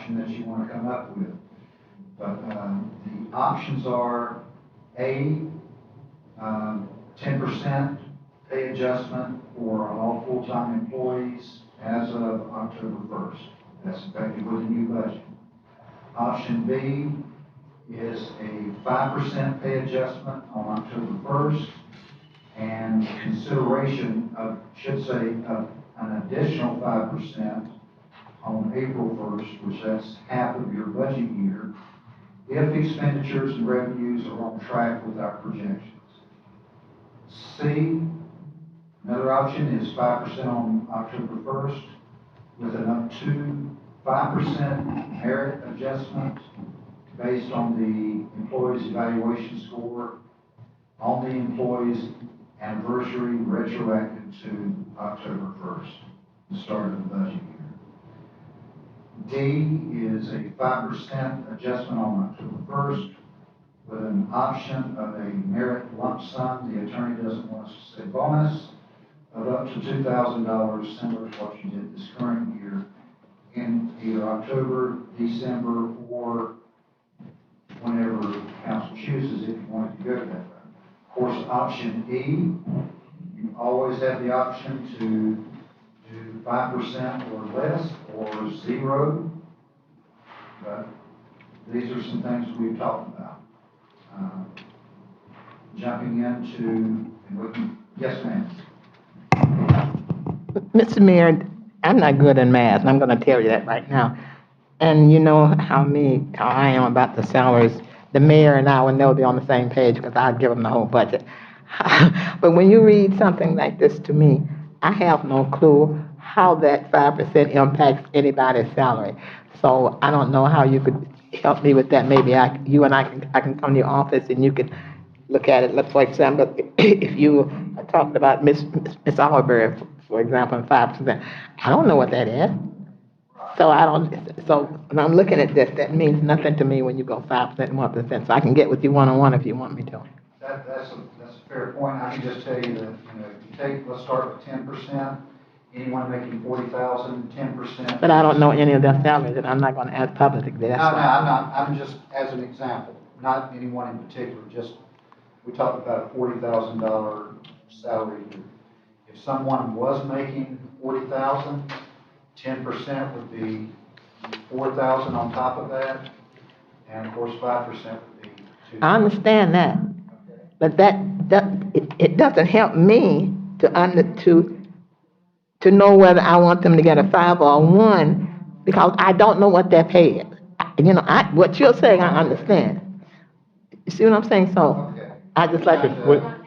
option that you want to come up with. But the options are A, 10% pay adjustment for all full-time employees as of October 1st. That's effective with the new budget. Option B is a 5% pay adjustment on October 1st and consideration of, should say, of an additional 5% on April 1st, which that's half of your budget year, if expenditures and revenues are on track with our projections. C, another option is 5% on October 1st with an up to 5% merit adjustment based on the employee's evaluation score on the employee's anniversary retroactive to October 1st, the start of the budget year. D is a 5% adjustment on October 1st with an option of a merit lump sum. The attorney doesn't want us to say bonus of up to $2,000, similar to what you did this current year in either October, December, or whenever council chooses if you wanted to go that way. Of course, option E, you always have the option to do 5% or less or 0. But these are some things we've talked about. Jumping into, and we can, yes, ma'am. Mr. Mayor, I'm not good in math, and I'm going to tell you that right now. And you know how I am about the salaries. The mayor and I will never be on the same page because I'd give them the whole budget. But when you read something like this to me, I have no clue how that 5% impacts anybody's salary. So I don't know how you could help me with that. Maybe you and I can come to your office and you could look at it. For example, if you are talking about Miss Oliver, for example, and 5%, I don't know what that is. So so when I'm looking at this, that means nothing to me when you go 5% and 1%. So I can get with you one-on-one if you want me to. That's a fair point. I can just tell you that, if you let's start with 10%, anyone making 40,000, 10%. But I don't know any of their salaries, and I'm not going to ask publicly. No, I'm not. I'm just, as an example, not anyone in particular, just, we talked about a $40,000 salary. If someone was making 40,000, 10% would be 4,000 on top of that, and of course 5% would be 2,000. I understand that, Okay. but it doesn't help me to know whether I want them to get a 5 or a 1 because I don't know what they're paid. What you're saying, I understand. You see what I'm saying? So Okay. I just like to. Not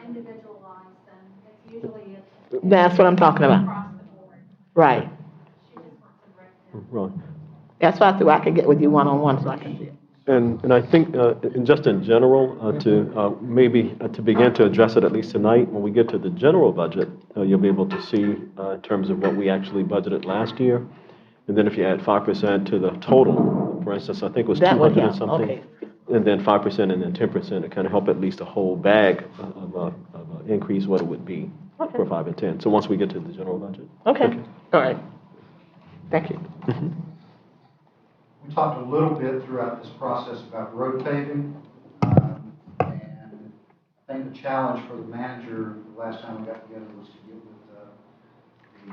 individualized, then it's usually That's what I'm talking about. across the board. Right. She just wants to break down. Right. That's why I can get with you one-on-one so I can see it. And I think, just in general, to begin to address it at least tonight, when we get to the general budget, you'll be able to see in terms of what we actually budgeted last year. And then if you add 5% to the total, for instance, I think it was That would 200 and help, something. okay. And then 5% and then 10%, to kind of help at least a whole bag of increase what it would be Okay. for 5 and 10. So once we get to the general budget. Okay, all right. Thank you. We talked a little bit throughout this process about road paving, and I think the challenge for the manager the last time we got together was to get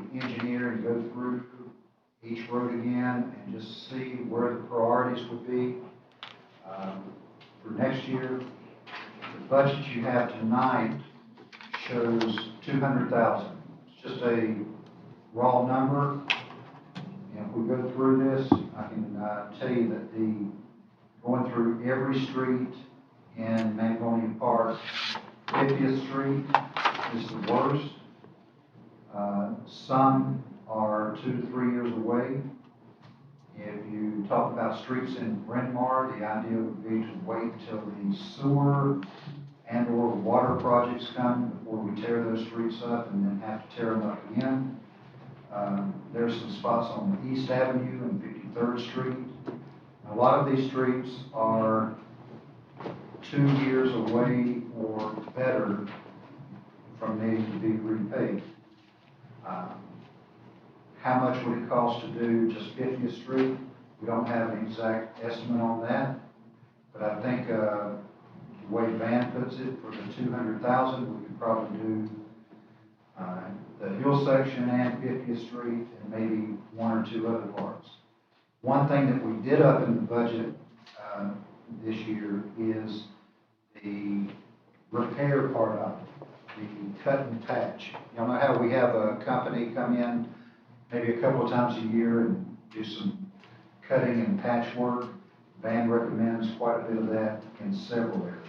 with the engineer and go through each road again and just see where the priorities would be for next year. The budget you have tonight shows 200,000. It's just a raw number. And if we go through this, I can tell you that going through every street in Magnolia Park, 50th Street is the worst. Some are 2 to 3 years away. If you talk about streets in Bryn Mawr, the idea would be to wait until the sewer and or water projects come before we tear those streets up and then have to tear them up again. There's some spots on East Avenue and 53rd Street. A lot of these streets are 2 years away or better from needing to be repaved. How much would it cost to do just 50th Street? We don't have an exact estimate on that, but I think, the way Van puts it, for the 200,000, we could probably do, the hill section and 50th Street and maybe one or two other parts. One thing that we did up in the budget, this year is the repair part of it, the cut and patch. Y'all know how we have a company come in maybe a couple of times a year and do some cutting and patch work? Van recommends quite a bit of that in several areas.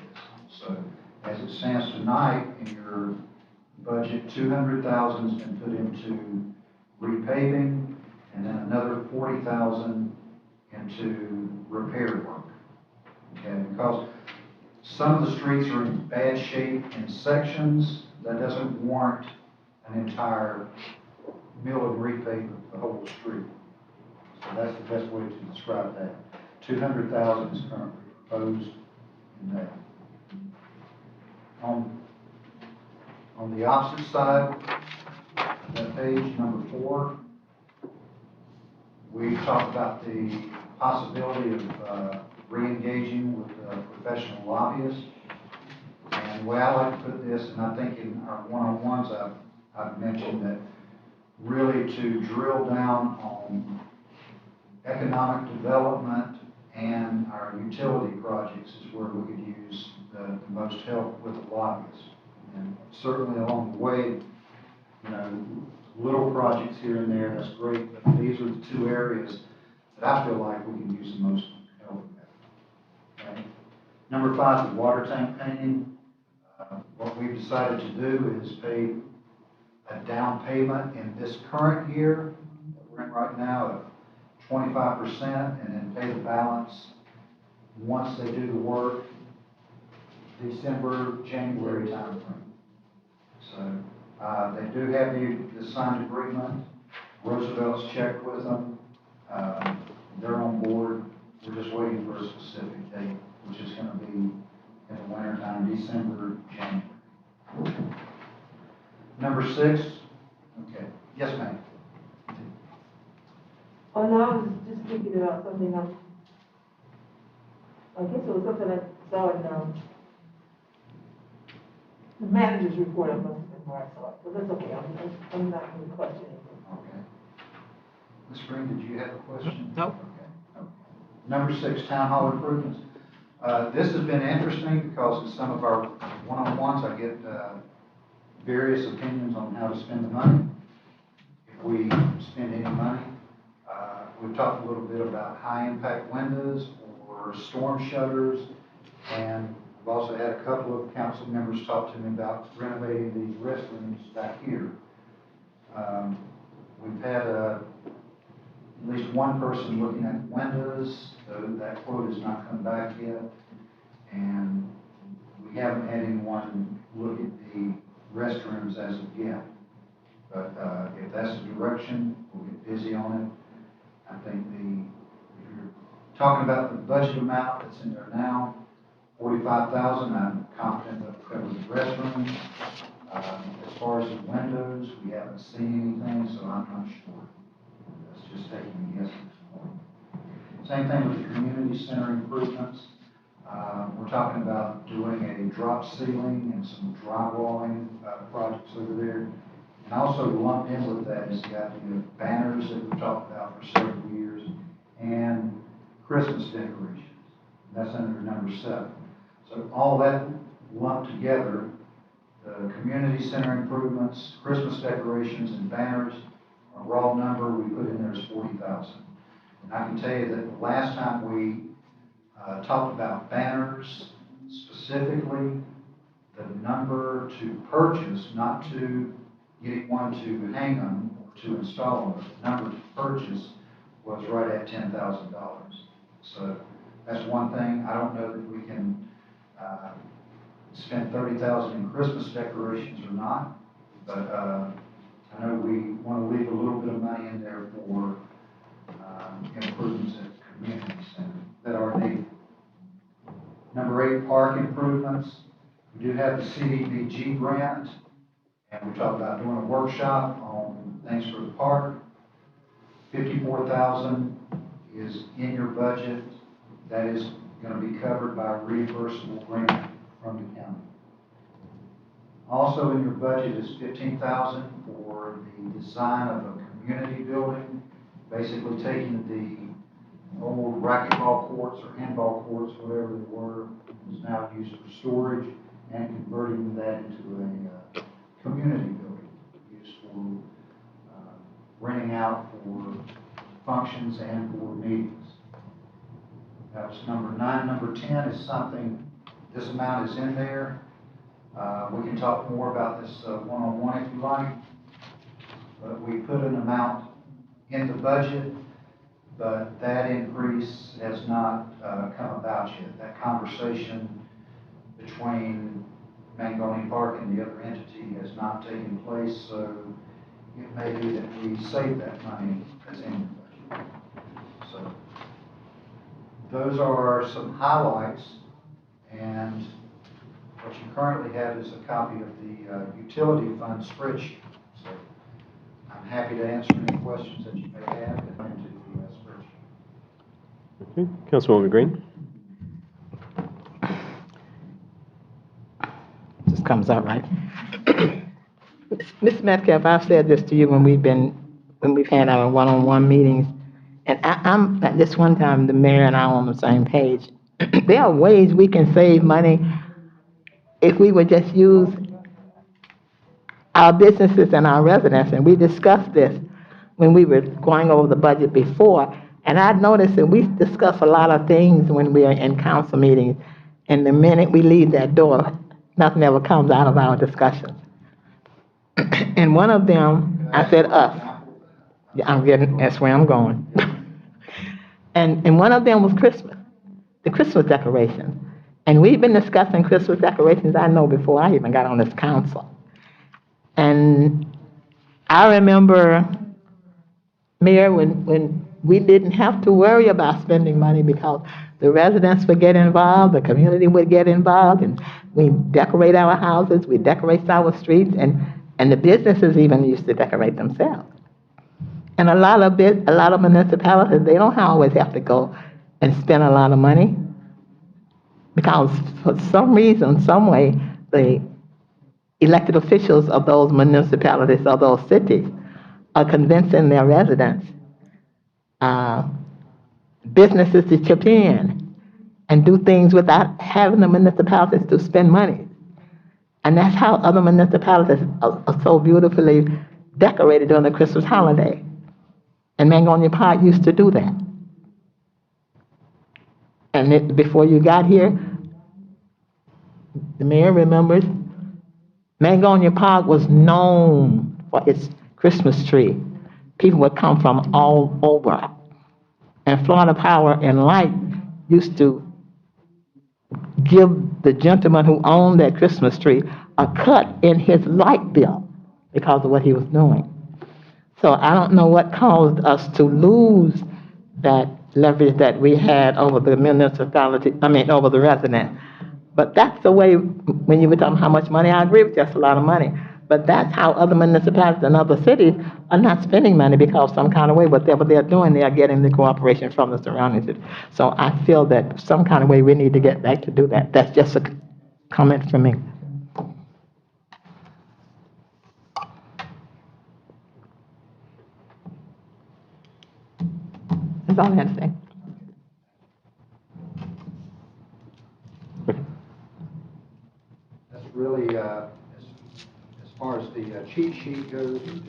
So as it stands tonight in your budget, 200,000 has been put into repaving and then another 40,000 into repair work. Okay, because some of the streets are in bad shape in sections, that doesn't warrant an entire mill and repave of the whole street. So that's the best way to describe that. 200,000 is currently proposed in that. On the opposite side, that page, number 4, we talked about the possibility of re-engaging with professional lobbyists. And the way I like to put this, and I think in our one-on-ones I've mentioned that really to drill down on economic development and our utility projects is where we could use the most help with the lobbyists. And certainly along the way, you know, little projects here and there, that's great, but these are the two areas that I feel like we can use the most help with. Okay? Number 5, the water tank painting. What we've decided to do is pay a down payment in this current year that we're in right now of 25% and then pay the balance once they do the work, December, January timeframe. So they do have the signed agreement. Roosevelt's checked with them. They're on board. We're just waiting for a specific date, which is going to be in the winter time, December, January. Number 6. Okay. Yes, ma'am. Oh, no, I was just thinking about something else. I guess it was something I saw in, the manager's report. It must have been where I saw it, but that's okay, I'm not going to question anything. Okay. Ms. Green, did you have a question? No. Okay. Number 6, town hall improvements. This has been interesting because in some of our one-on-ones, I get various opinions on how to spend the money. If we spend any money, we've talked a little bit about high-impact windows or storm shutters, and I've also had a couple of council members talk to me about renovating these restrooms back here. We've had at least one person looking at windows. That quote has not come back yet, and we haven't had anyone look at the restrooms as of yet. But if that's the direction, we'll get busy on it. I think if you're talking about the budget amount that's in there now, 45,000, I'm confident that will cover the restrooms. As far as the windows, we haven't seen anything, so I'm not sure. That's just taking a guess at this point. Same thing with the community center improvements. We're talking about doing a drop ceiling and some drywalling projects over there. And also lumped in with that is the idea of banners that we've talked about for several years and Christmas decorations. That's under number 7. So all that lumped together, the community center improvements, Christmas decorations, and banners, a raw number we put in there is 40,000. And I can tell you that the last time we talked about banners specifically, the number to purchase, not to get one to hang them or to install them, but the number to purchase was right at $10,000. So that's one thing. I don't know that we can spend $30,000 in Christmas decorations or not, but I know we want to leave a little bit of money in there for improvements at the community center that are needed. Number 8, park improvements. We do have the CDBG grant, and we talked about doing a workshop on things for the park. $54,000 is in your budget that is going to be covered by reimbursable grant from the county. Also in your budget is $15,000 for the design of a community building, basically taking the old racquetball courts or handball courts, whatever they were, is now used for storage, and converting that into a community building used for renting out for functions and for meetings. That was number 9. Number 10 is something, this amount is in there. We can talk more about this one-on-one if you like, but we put an amount in the budget, but that increase has not come about yet. That conversation between Mangoni Park and the other entity has not taken place, so it may be that we save that money that's in the budget. So those are some highlights, and what you currently have is a copy of the utility fund spreadsheet. So I'm happy to answer any questions that you may have into the spreadsheet. Okay, Councilwoman Green? Just comes out right. Ms. Metcalf, I've said this to you when we've had our one-on-one meetings, and I'm, at this one time, the mayor and I are on the same page. There are ways we can save money if we would just use our businesses and our residents, and we discussed this when we were going over the budget before, and I noticed that we discuss a lot of things when we are in council meetings, and the minute we leave that door, nothing ever comes out of our discussions. And one of them, I said us. Yeah, that's where I'm going. And one of them was Christmas, the Christmas decorations. And we've been discussing Christmas decorations, I know, before I even got on this council. And I remember, Mayor, when we didn't have to worry about spending money because the residents would get involved, the community would get involved, and we decorate our houses, we decorate our streets, and the businesses even used to decorate themselves. And a lot of municipalities, they don't always have to go and spend a lot of money because for some reason, some way, the elected officials of those municipalities or those cities are convincing their residents, businesses to chip in and do things without having the municipalities to spend money. And that's how other municipalities are so beautifully decorated during the Christmas holiday. And Mangonia Park used to do that. And before you got here, the mayor remembers, Mangonia Park was known for its Christmas tree. People would come from all over. And Florida Power and Light used to give the gentleman who owned that Christmas tree a cut in his light bill because of what he was doing. So I don't know what caused us to lose that leverage that we had over the municipality, over the resident. But that's the way, when you were talking how much money, I agree with you, that's a lot of money. But that's how other municipalities and other cities are not spending money because some kind of way, whatever they're doing, they are getting the cooperation from the surrounding cities. So I feel that some kind of way we need to get back to do that. That's just a comment from me. That's all I have to say. That's really, as far as the cheat sheet goes, the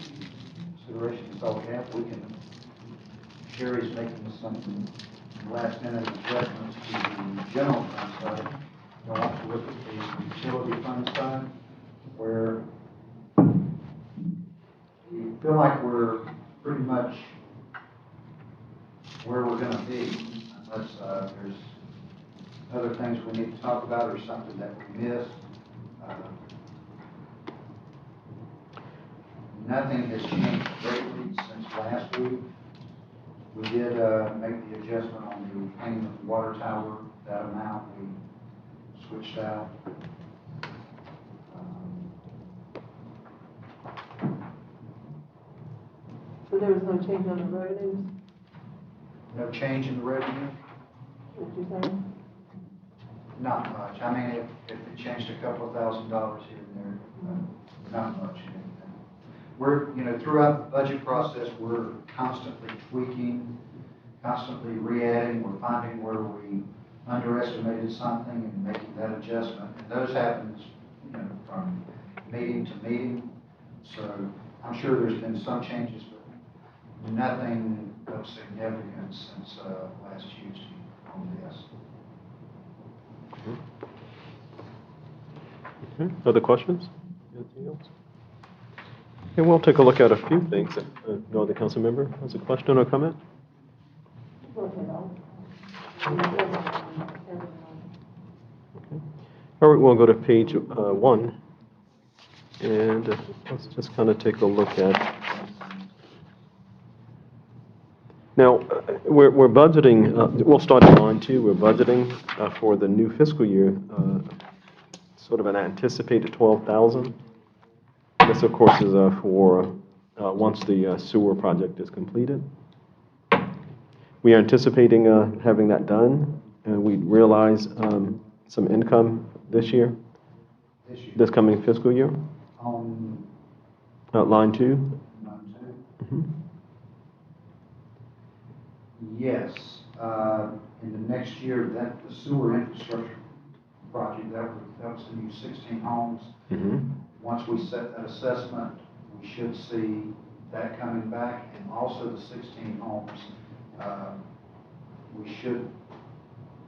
consideration is all we have. We can, Sherry's making some last minute adjustments to the general fund side. You'll have to look at the utility fund side, where we feel like we're pretty much where we're going to be, unless there's other things we need to talk about or something that we missed. Nothing has changed greatly since last week. We did make the adjustment on the painting of the water tower. That amount we switched out. So there was no change on the revenues? No change in the revenue? What you saying? Not much. I mean, if it changed a couple of $1,000s here and there, not much. We're, throughout the budget process, we're constantly tweaking, constantly re-adding. We're finding where we underestimated something and making that adjustment. And those happens, from meeting to meeting. So I'm sure there's been some changes, but nothing of significance since last Tuesday on this. Okay. Other questions? Anything else? Okay, we'll take a look at a few things. No other council member has a question or comment? Go ahead, I'll- All right, we'll go to page 1, and let's just kind of take a look at. Now, we're budgeting, we'll start at line 2, we're budgeting for the new fiscal year, sort of an anticipated 12,000. This, of course, is for once the sewer project is completed. We are anticipating having that done, and we realize some income this year, This year, this coming fiscal year. on Line 2. line 2. Mhm. Yes, in the next year, that the sewer infrastructure project, that was the new 16 homes. Mhm. Once we set that assessment, we should see that coming back, and also the 16 homes, we should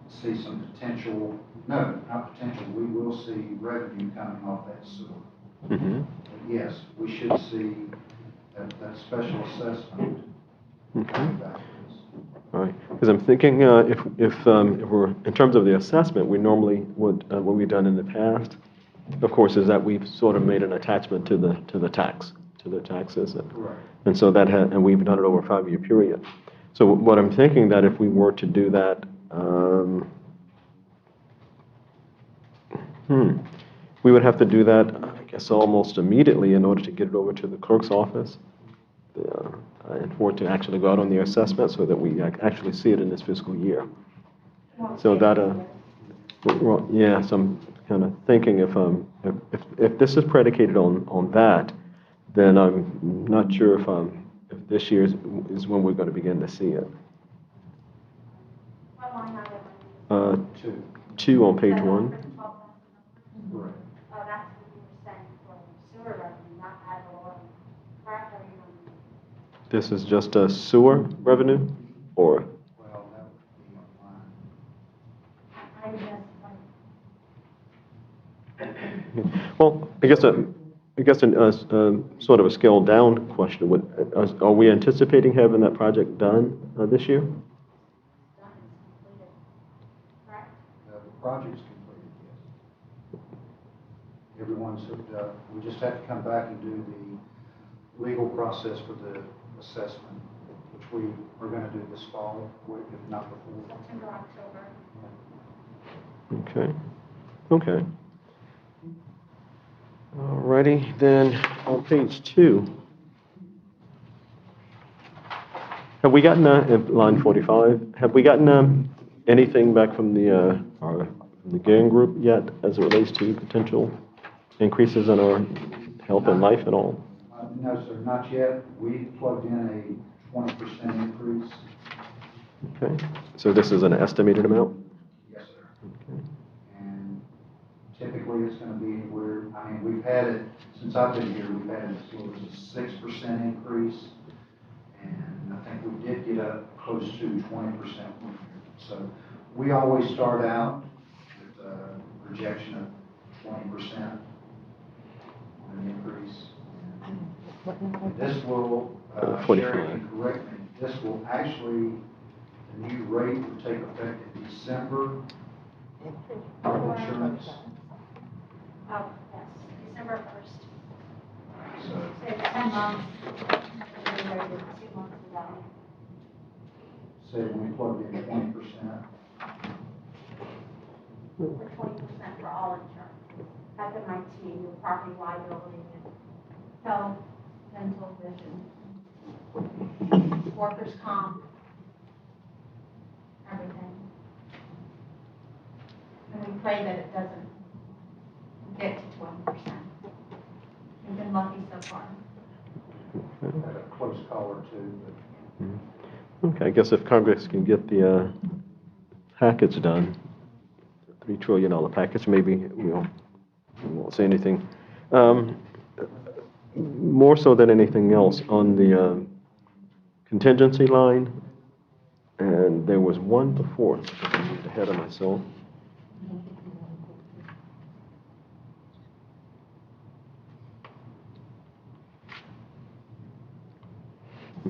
see some potential, no, not potential, we will see revenue coming off that sewer. Mhm. But yes, we should see that special assessment Okay. coming back to us. All right, because I'm thinking if we're, in terms of the assessment, we normally would, what we've done in the past, of course, is that we've sort of made an attachment to the taxes. Correct. And so and we've done it over a 5-year period. So what I'm thinking that if we were to do that, we would have to do that, I guess, almost immediately in order to get it over to the clerk's office, and for it to actually go out on the assessment so that we actually see it in this fiscal year. So that, well, yeah, so I'm kind of thinking if this is predicated on that, then I'm not sure if this year is when we're going to begin to see it. What line item? 2. 2 on page That 1. for the 12,000? Correct. Oh, that's what you were saying for sewer revenue, not ad valorem. Correct, or you know? This is just a sewer revenue, or? Well, that would be online. I guess, Well, I guess sort of a scaled down question would, are we anticipating having that project done this year? done, it's completed. Correct? The project's completed, yes. Everyone's hooked up. We just have to come back and do the legal process for the assessment, which we are going to do this fall, if not before. September, October. Okay, okay. Alrighty, then on page 2, have we gotten, in line 45, have we gotten anything back from the gang group yet as it relates to potential increases in our health and life and all? No, sir, not yet. We plugged in a 20% increase. Okay, so this is an estimated amount? Yes, sir. Okay. And typically, it's going to be anywhere, I mean, we've had it, since I've been here, we've had it as low as a 6% increase. And I think we did get up close to 20% one year. So we always start out with a projection of 20% on an increase. And this will, 45. Sherry can correct me, this will actually, the new rate will take effect in December. Health insurance. Oh, yes, December 1st. So, So it's 10 months, and then there's 2 months without. say we plugged in 20%. For 20% for all insurance. FMIT, your property liability, and health, dental, vision, workers' comp. pray that it doesn't get to 20%. We've been lucky so far. Had a close call or two, but Okay, I guess if Congress can get the package done, the $3 trillion package, maybe we won't say anything. More so than anything else, on the contingency line, and there was one before, I'm ahead of myself.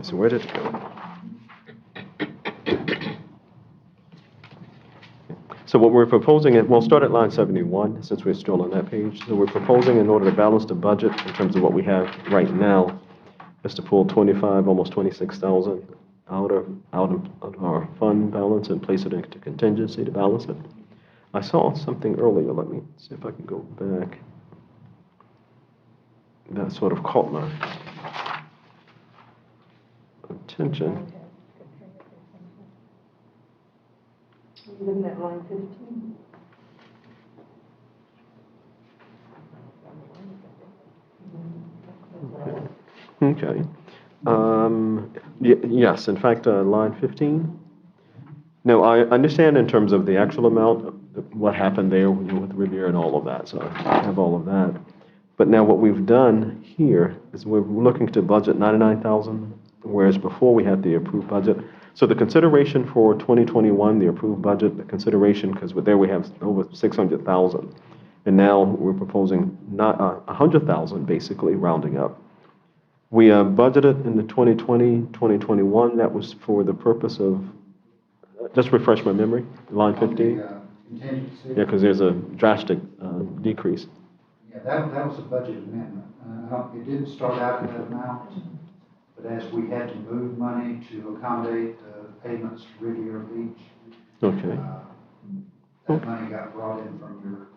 So where did it go? So what we're proposing, we'll start at line 71, since we're still on that page. So we're proposing, in order to balance the budget in terms of what we have right now, is to pull 25, almost 26,000 out of our fund balance and place it into contingency to balance it. I saw something earlier, let me see if I can go back. That sort of caught my attention. Are you looking at line 15? Okay. Yes, in fact, line 15. No, I understand in terms of the actual amount, what happened there with Riviera and all of that, so I have all of that. But now what we've done here is we're looking to budget 99,000, whereas before we had the approved budget. So the consideration for 2021, the approved budget, the consideration, because there we have over 600,000. And now we're proposing not 100,000, basically, rounding up. We budgeted in the 2020, 2021, that was for the purpose of, just refresh my memory, line 15? Contingency. Yeah, because there's a drastic decrease. Yeah, that was a budget amendment. It didn't start out at that amount, but as we had to move money to accommodate the payments to Riviera Beach, Okay. that money got brought in from your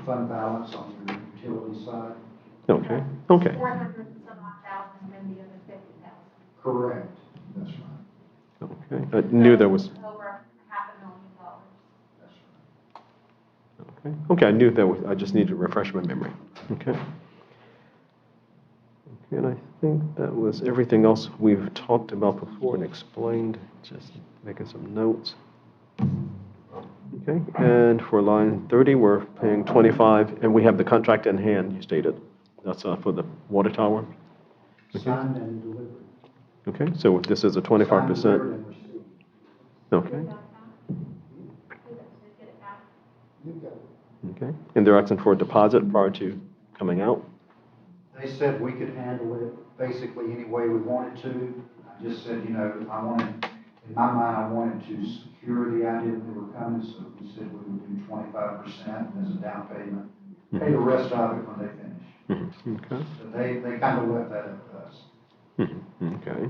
fund balance on your utility side. Okay. Okay. 400 and some odd thousand, and then the other 50,000. Correct. That's right. Okay. I knew there was. Over $500,000. That's right. Okay. Okay. I knew there was. I just need to refresh my memory. Okay. Okay. And I think that was everything else we've talked about before and explained. Just making some notes. Okay. And for line 30, we're paying 25, and we have the contract in hand. You stated that's for the water tower. Signed and delivered. Okay. So if this is a Signed, delivered, 25%. and received. Okay. You got it. Okay. And they're asking for a deposit prior to coming out. They said we could handle it basically any way we wanted to. I just said, in my mind, I wanted to secure the idea that they were coming, so we said we would do 25% as a down payment, pay the rest of it when they finish. Okay. So they kind of left that up to us. Okay.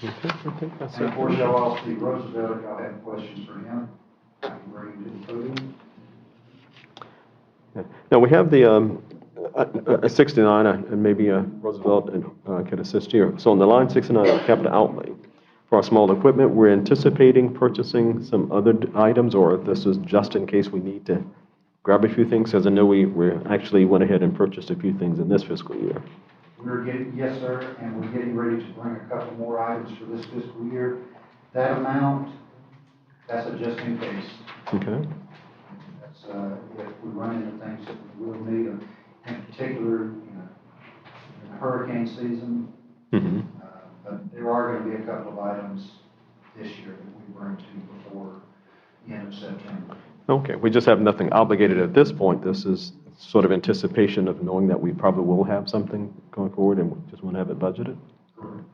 Okay, I think that's And it. of course, y'all all see Roosevelt, if y'all have questions for him, I can bring him to the podium. Yeah. Now, we have the 69, and maybe Roosevelt can assist here. So on the line 69, capital outlay, for our small equipment, we're anticipating purchasing some other items, or this is just in case we need to grab a few things, because I know we actually went ahead and purchased a few things in this fiscal year. Yes, sir, and we're getting ready to bring a couple more items for this fiscal year. That amount, that's a just in case. Okay. That's, if we run into things that we will need, in particular, in the hurricane season. Mm-hmm. But there are going to be a couple of items this year that we bring to you before the end of September. Okay, we just have nothing obligated at this point. This is sort of anticipation of knowing that we probably will have something going forward, and we just want to have it budgeted. Correct.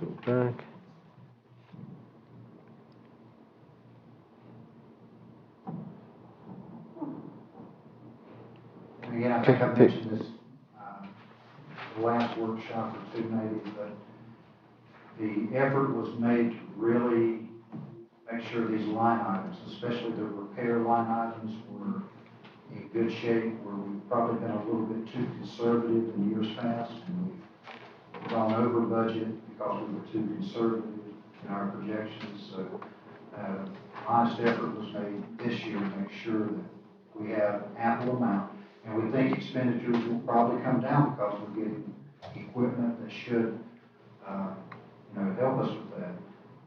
Go back. And again, I think I mentioned this the last workshop or two maybe, but the effort was made to really make sure these line items, especially the repair line items, were in good shape, where we probably been a little bit too conservative in years past, and we've gone over budget because we were too conservative in our projections. So, honest effort was made this year to make sure that we have ample amount. And we think expenditures will probably come down because we're getting equipment that should, help us with that.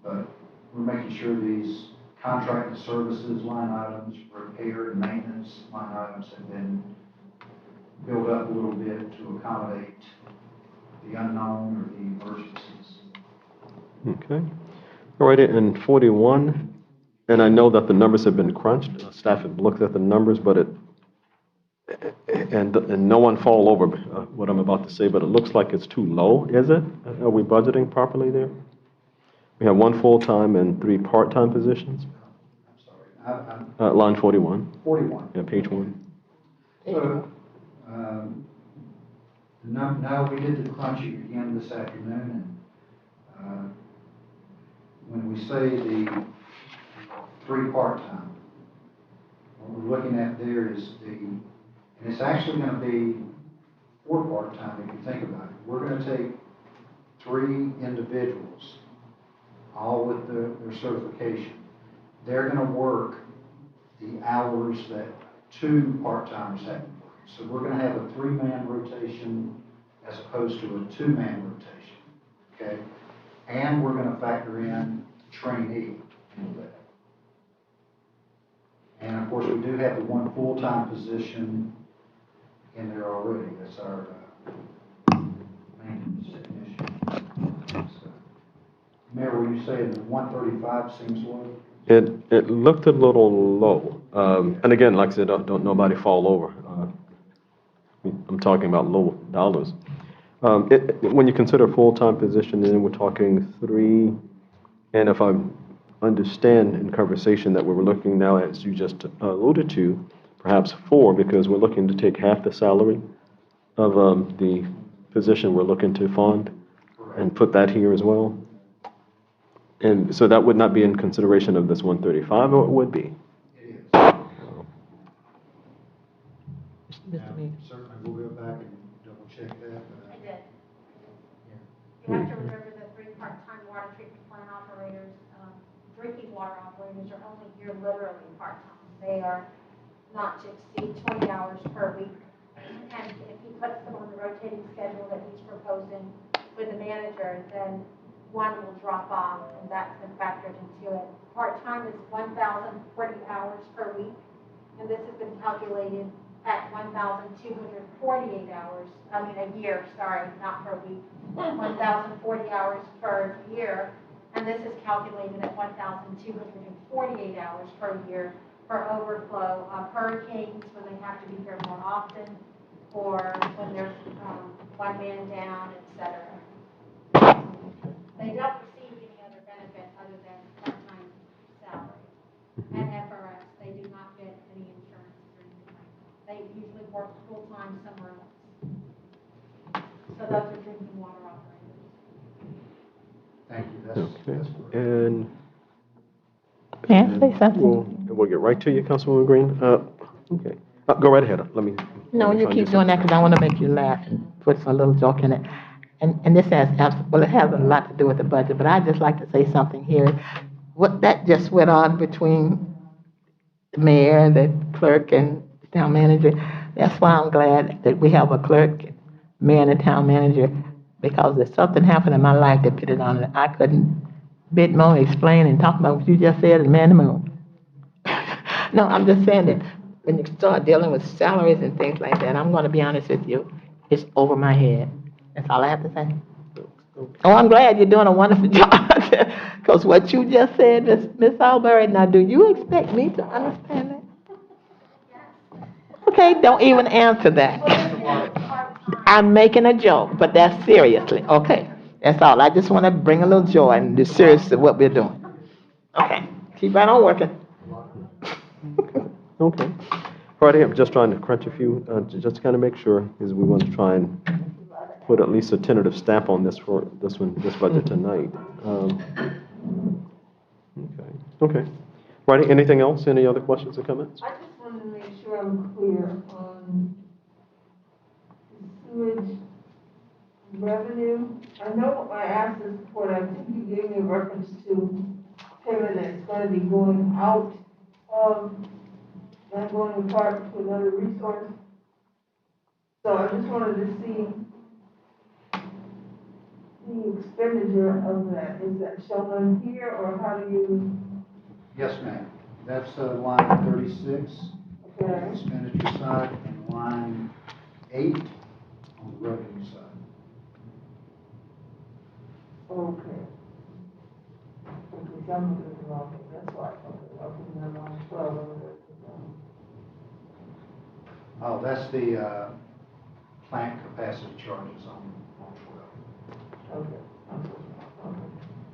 But we're making sure these contracted services line items, repair and maintenance line items have been built up a little bit to accommodate the unknown or the emergencies. Okay. All right, and 41, and I know that the numbers have been crunched. Staff have looked at the numbers, but and no one fall over what I'm about to say, but it looks like it's too low, is it? Are we budgeting properly there? We have 1 full-time and 3 part-time positions. I'm sorry. Line 41. 41. Yeah, page 1. So, no, we did the crunching again this afternoon, and when we say the 3 part-time, what we're looking at there is and it's actually going to be 4 part-time if you think about it. We're going to take 3 individuals, all with their certification. They're going to work the hours that 2 part-timers have. So we're going to have a 3-man rotation as opposed to a 2-man rotation, okay? And we're going to factor in trainee into that. And of course, we do have the 1 full-time position in there already. That's our maintenance technician. So, Mayor, were you saying that 135 seems low? It looked a little low. And again, like I said, don't nobody fall over. I'm talking about low dollars. When you consider a full-time position, then we're talking 3, and if I understand in conversation that we were looking now, as you just alluded to, perhaps 4, because we're looking to take half the salary of the position we're looking to fund and put that here as well. And so that would not be in consideration of this 135, or it would be? It is. Mr. Mayor. Certainly, we'll go back and double check that. I did. You have to remember the 3 part-time water treatment plant operators, drinking water operators are only here literally part-time. They are not to exceed 20 hours per week. And if he puts them on the rotating schedule that he's proposing with the manager, then 1 will drop off, and that's been factored into it. Part-time is 1,040 hours per week, and this has been calculated at 1,248 hours, a year, sorry, not per week, 1,040 hours per year, and this is calculated at 1,248 hours per year for overflow of hurricanes when they have to be here more often, or when there's 1 man down, etc. They don't receive any other benefit other than part-time salary. At FRS, they do not get any insurance or anything like that. They usually work full-time somewhere else. So those are drinking water operators. Thank you. Okay. That's correct. And May I say something? we'll get right to you, Councilwoman Green. Okay. Go right ahead. Let me. No, you keep doing that because I want to make you laugh and put a little joke in it. And this has, well, it has a lot to do with the budget, but I'd just like to say something here. What that just went on between the mayor, the clerk, and the town manager, that's why I'm glad that we have a clerk, mayor, and a town manager, because if something happened in my life that put it on it, I couldn't bit more explain and talk about what you just said and man the moon. No, I'm just saying that when you start dealing with salaries and things like that, I'm going to be honest with you, it's over my head. That's all I have to say. Oh, I'm glad you're doing a wonderful job. Because what you just said, Miss Albury, now do you expect me to understand that? Okay, don't even answer that. I'm making a joke, but that's seriously. Okay, that's all. I just want to bring a little joy and be serious to what we're doing. Okay, keep right on working. Okay. Right here, I'm just trying to crunch a few, just to kind of make sure, because we want to try and put at least a tentative stamp on this for this budget tonight. Okay. Right, anything else? Any other questions or comments? I just wanted to make sure I'm clear on sewage revenue? I know I asked this before, and I think you gave me a reference to payment that's gonna be going out of Langone Park to another resource. So I just wanted to see the expenditure of that. Is that shown on here, or how do you, Yes, ma'am. That's line 36 on the okay? expenditure side and line 8 on the revenue side. Okay. Okay, so I'm looking at the wrong thing, that's why, okay, never mind, 12 over there. Oh, that's the plant capacity charges on 12. Okay, okay,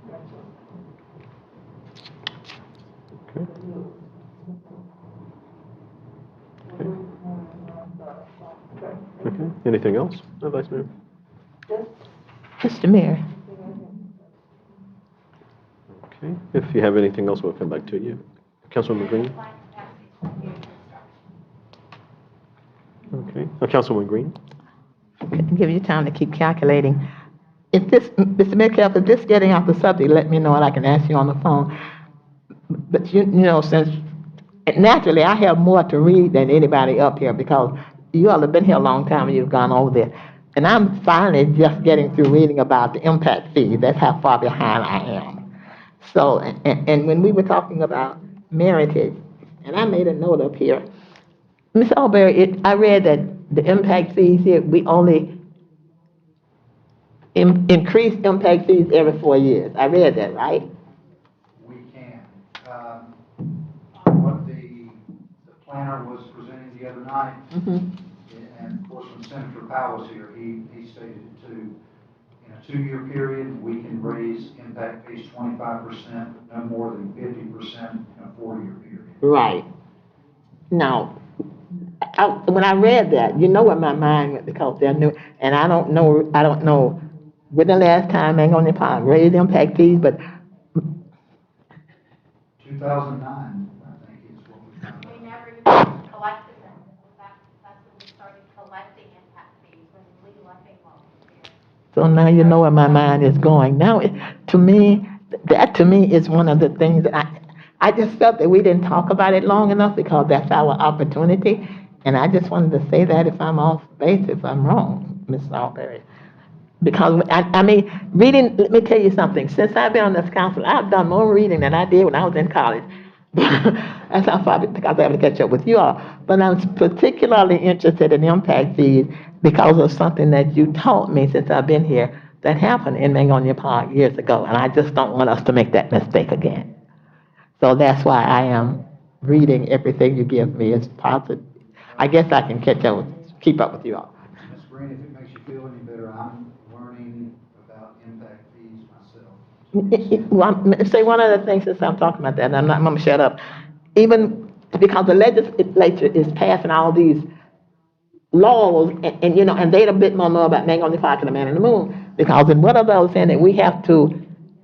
gotcha. Okay, anything else, Vice Mayor? Mr. Mayor, Okay, if you have anything else, we'll come back to you. Councilwoman Green? Okay, Councilwoman Green? couldn't give you time to keep calculating. If this, Mr. Metcalf, if this getting off the subject, let me know and I can ask you on the phone. But you know, since naturally I have more to read than anybody up here because you all have been here a long time and you've gone over there. And I'm finally just getting through reading about the impact fees. That's how far behind I am. So, and when we were talking about Meritage, and I made a note up here, Ms. Albury, I read that the impact fees here, we only increase impact fees every 4 years. I read that, right? We can. What the planner was presenting the other night, and of course when Senator Powell was here, he stated too, in a 2-year period, we can raise impact fees 25%, no more than 50% in a 4-year period. Right. Now, when I read that, you know where my mind went because they're new, and I don't know when the last time Magnolia Park raised impact fees, but 2009, I think is what we found out. We never even collected them. That's when we started collecting impact fees, when Lee Leffingwell was here. so now you know where my mind is going. Now, to me, that to me is one of the things that I just felt that we didn't talk about it long enough because that's our opportunity. And I just wanted to say that if I'm off base, if I'm wrong, Ms. Albury. Because, I mean, reading, let me tell you something. Since I've been on this council, I've done more reading than I did when I was in college. That's how far, because I have to catch up with you all. But I'm particularly interested in impact fees because of something that you taught me since I've been here that happened in Magnolia Park years ago. And I just don't want us to make that mistake again. So that's why I am reading everything you give me as positive. I guess I can keep up with you all. Ms. Green, if it makes you feel any better, I'm learning about impact fees myself. Well, say one of the things since I'm talking about that, and I'm going to shut up. Even because the legislature is passing all these laws, and you know, and they'd a bit more know about Magnolia Park and the Man in the Moon, because in one of those saying that we have to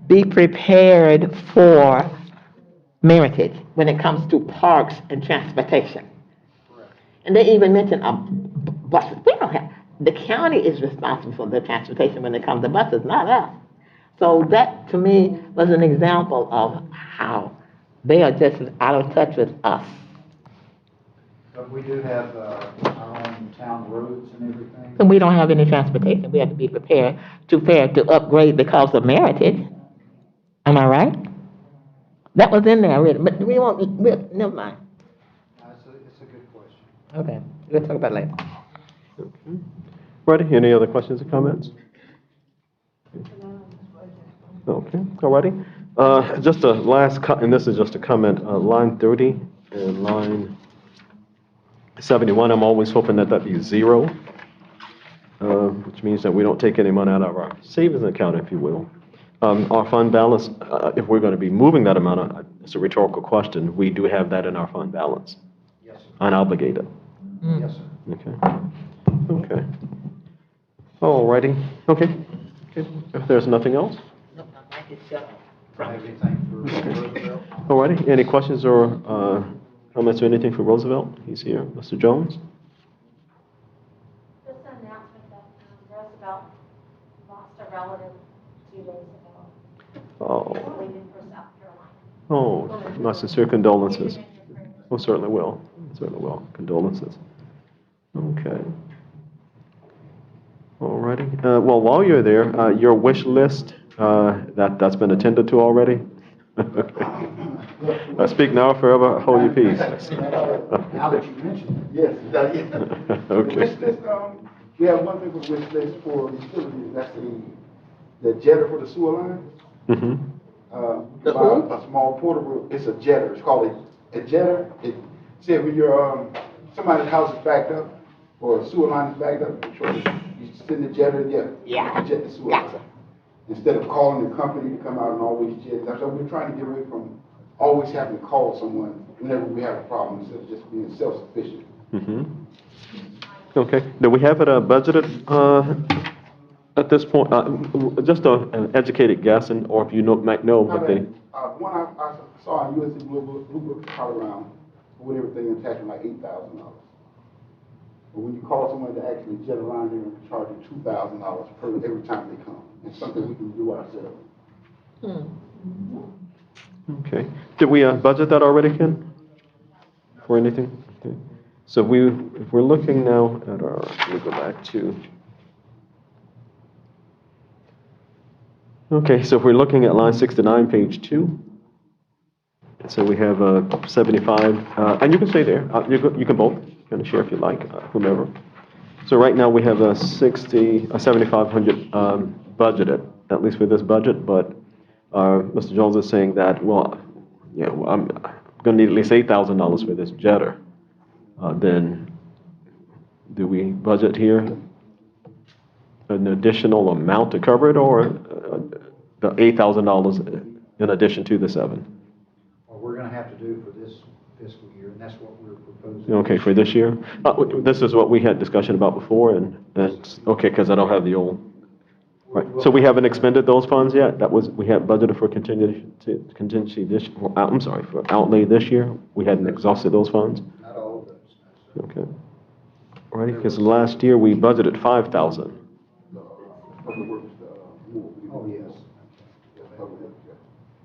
be prepared for Meritage when it comes to parks and transportation. Correct. And they even mentioned buses. We don't have, the county is responsible for the transportation when it comes to buses, not us. So that, to me, was an example of how they are just out of touch with us. But we do have our own town roads and everything. And we don't have any transportation. We have to be prepared to upgrade because of Meritage. Am I right? That was in there already, but never mind. It's a good question. Okay, we'll talk about it later. Okay. Ready? Any other questions or comments? Okay, alrighty. Just a last, and this is just a comment, line 30 and line 71, I'm always hoping that that be 0, which means that we don't take any money out of our savings account, if you will. Our fund balance, if we're going to be moving that amount, it's a rhetorical question, we do have that in our fund balance. Yes, sir. Unobligated. Yes, sir. Okay. Okay. Alrighty. Okay. If there's nothing else. Have anything for Roosevelt? Alrighty. Any questions or comments or anything for Roosevelt? He's here. Mr. Jones? Just an announcement that well, lost a relative 2 days ago, Oh, leaving for South Carolina. oh, my sincere condolences. Oh, certainly will. Certainly will. Condolences. Okay. Alrighty. Well, while you're there, your wish list, that's been attended to already? Speak now or forever hold your peace. Now that you mention Yes, yes. Okay. Wish list, we have one thing for the wish list for utilities, that's the jetter for the sewer line. Mm-hmm. Buy a small portable, it's a jetter, it's called a jetter. Say when your, somebody's house is backed up, or a sewer line is backed up, you send the jetter, Yeah. jet the sewer line. Instead of calling the company to come out and always jet, that's why we're trying to get away from always having to call someone whenever we have a problem, instead of just being self-sufficient. Mm-hmm. Okay. Do we have it budgeted at this point? Just an educated guess, or if you might know what they. One I saw on USA Blue Book, probably around, with everything attached, like $8,000. But when you call someone to actually jet a line, they're going to charge you $2,000 every time they come. It's something we can do ourselves. Okay. Did we budget that already, Ken? For anything? Okay. So if we're looking now at our, let me go back to. Okay, so if we're looking at line 69, page 2. So we have 75, and you can stay there. You can both kind of share if you like, whomever. So right now we have a 7,500 budgeted, at least for this budget. But Mr. Jones is saying that, well, yeah, I'm going to need at least $8,000 for this jetter. Then do we budget here an additional amount to cover it, or the $8,000 in addition to the 7? Well, we're gonna have to do for this fiscal year, and that's what we're proposing. Okay, for this year? This is what we had discussion about before, and that's, okay, because I don't have the old. Right, so we haven't expended those funds yet? We had budgeted for contingency this, I'm sorry, for outlay this year? We hadn't exhausted those funds? Not all of those, no, sir. Okay. All right, because last year we budgeted 5,000. Public Works, Oh, yes.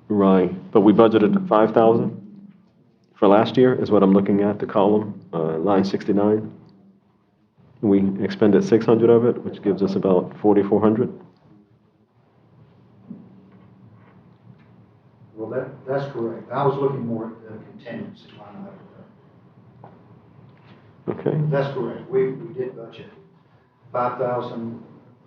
Right, but we budgeted 5,000 for last year is what I'm looking at, the column, line 69. We expended 600 of it, which gives us about 4,400. Well, that's correct. I was looking more at the contingency line item. Okay. That's correct. We did budget 5,000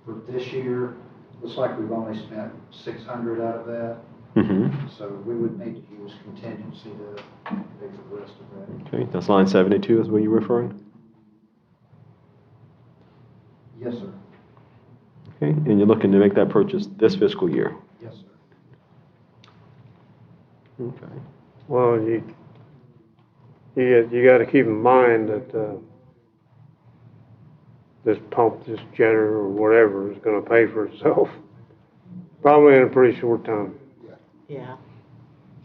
for this year. Looks like we've only spent 600 out of that. Mm-hmm. So we would need to use contingency to pay for the rest of that. Okay, that's line 72 is where you're referring? Yes, sir. Okay, and you're looking to make that purchase this fiscal year? Yes, sir. Okay. Well, you got to keep in mind that this pump, this jetter, or whatever is going to pay for itself, probably in a pretty short time. Yeah.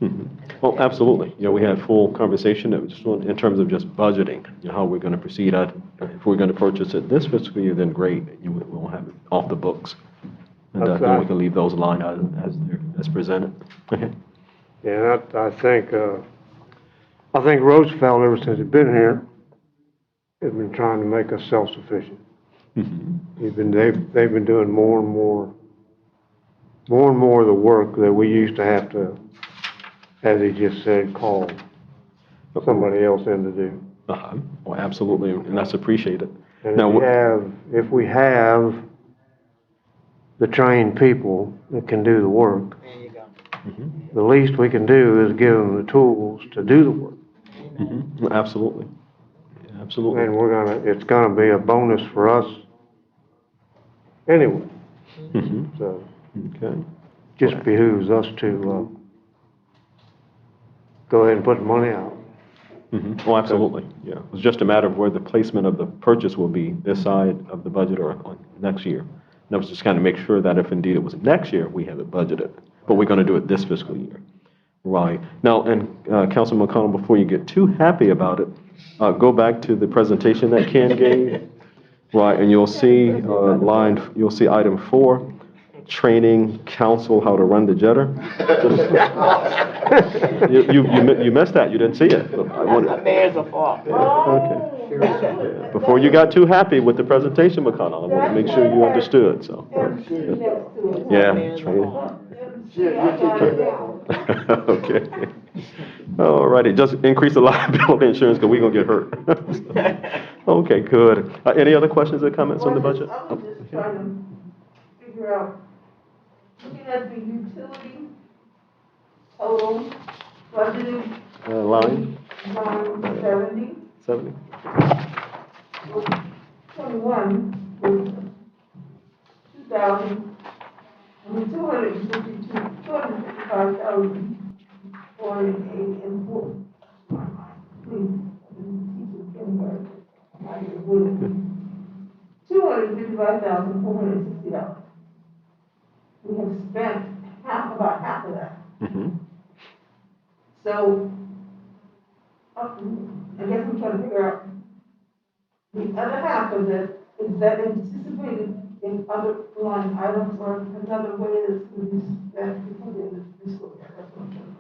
Mhm. Well, absolutely. You know, we had full conversation in terms of just budgeting, you know, how we're going to proceed. If we're going to purchase it this fiscal year, then great, we'll have it off the books. And then we can leave those line items as presented. Okay. Yeah, I think Roosevelt, ever since he's been here, has been trying to make us self-sufficient. Mhm. They've been doing more and more of the work that we used to have to, as he just said, call somebody else in to do. Uh-huh. Well, absolutely, and that's appreciated. And Now, if we have the trained people that can do the work, There you go. Mhm. the least we can do is give them the tools to do the work. Mhm. Absolutely. Yeah, absolutely. And it's gonna be a bonus for us anyway. Mhm. So Okay. just behooves us to, go ahead and put the money out. Mhm. Oh, absolutely, yeah. It's just a matter of where the placement of the purchase will be, this side of the budget or on next year. And that was just kind of make sure that if indeed it was next year, we have it budgeted. But we're going to do it this fiscal year. Right. Now, and Councilman McConnell, before you get too happy about it, go back to the presentation that Ken gave. Right, and you'll see, you'll see item 4, training council how to run the jetter. You missed that, you didn't see it. But I wanted- Mayor's a fault. Yeah, before you got too happy with the presentation, McConnell, I wanted to make sure you understood, so. MC next to it. Yeah, training. MC, I got it down. Okay. All righty, just increase the liability insurance because we're gonna get hurt. Okay, good. Any other questions or comments on the budget? I was just trying to figure out, looking at the utility total budgeted Line line 70, 70? 21 was 2,000, I mean, 255,000, 484. Please, teacher, kindergarten, I get with $255,460. We have spent about half of that. Mm-hmm. So, I guess I'm trying to figure out, the other half of it, is that anticipated in other line items or another way that's going to be spent before the end of the fiscal year? That's what I'm trying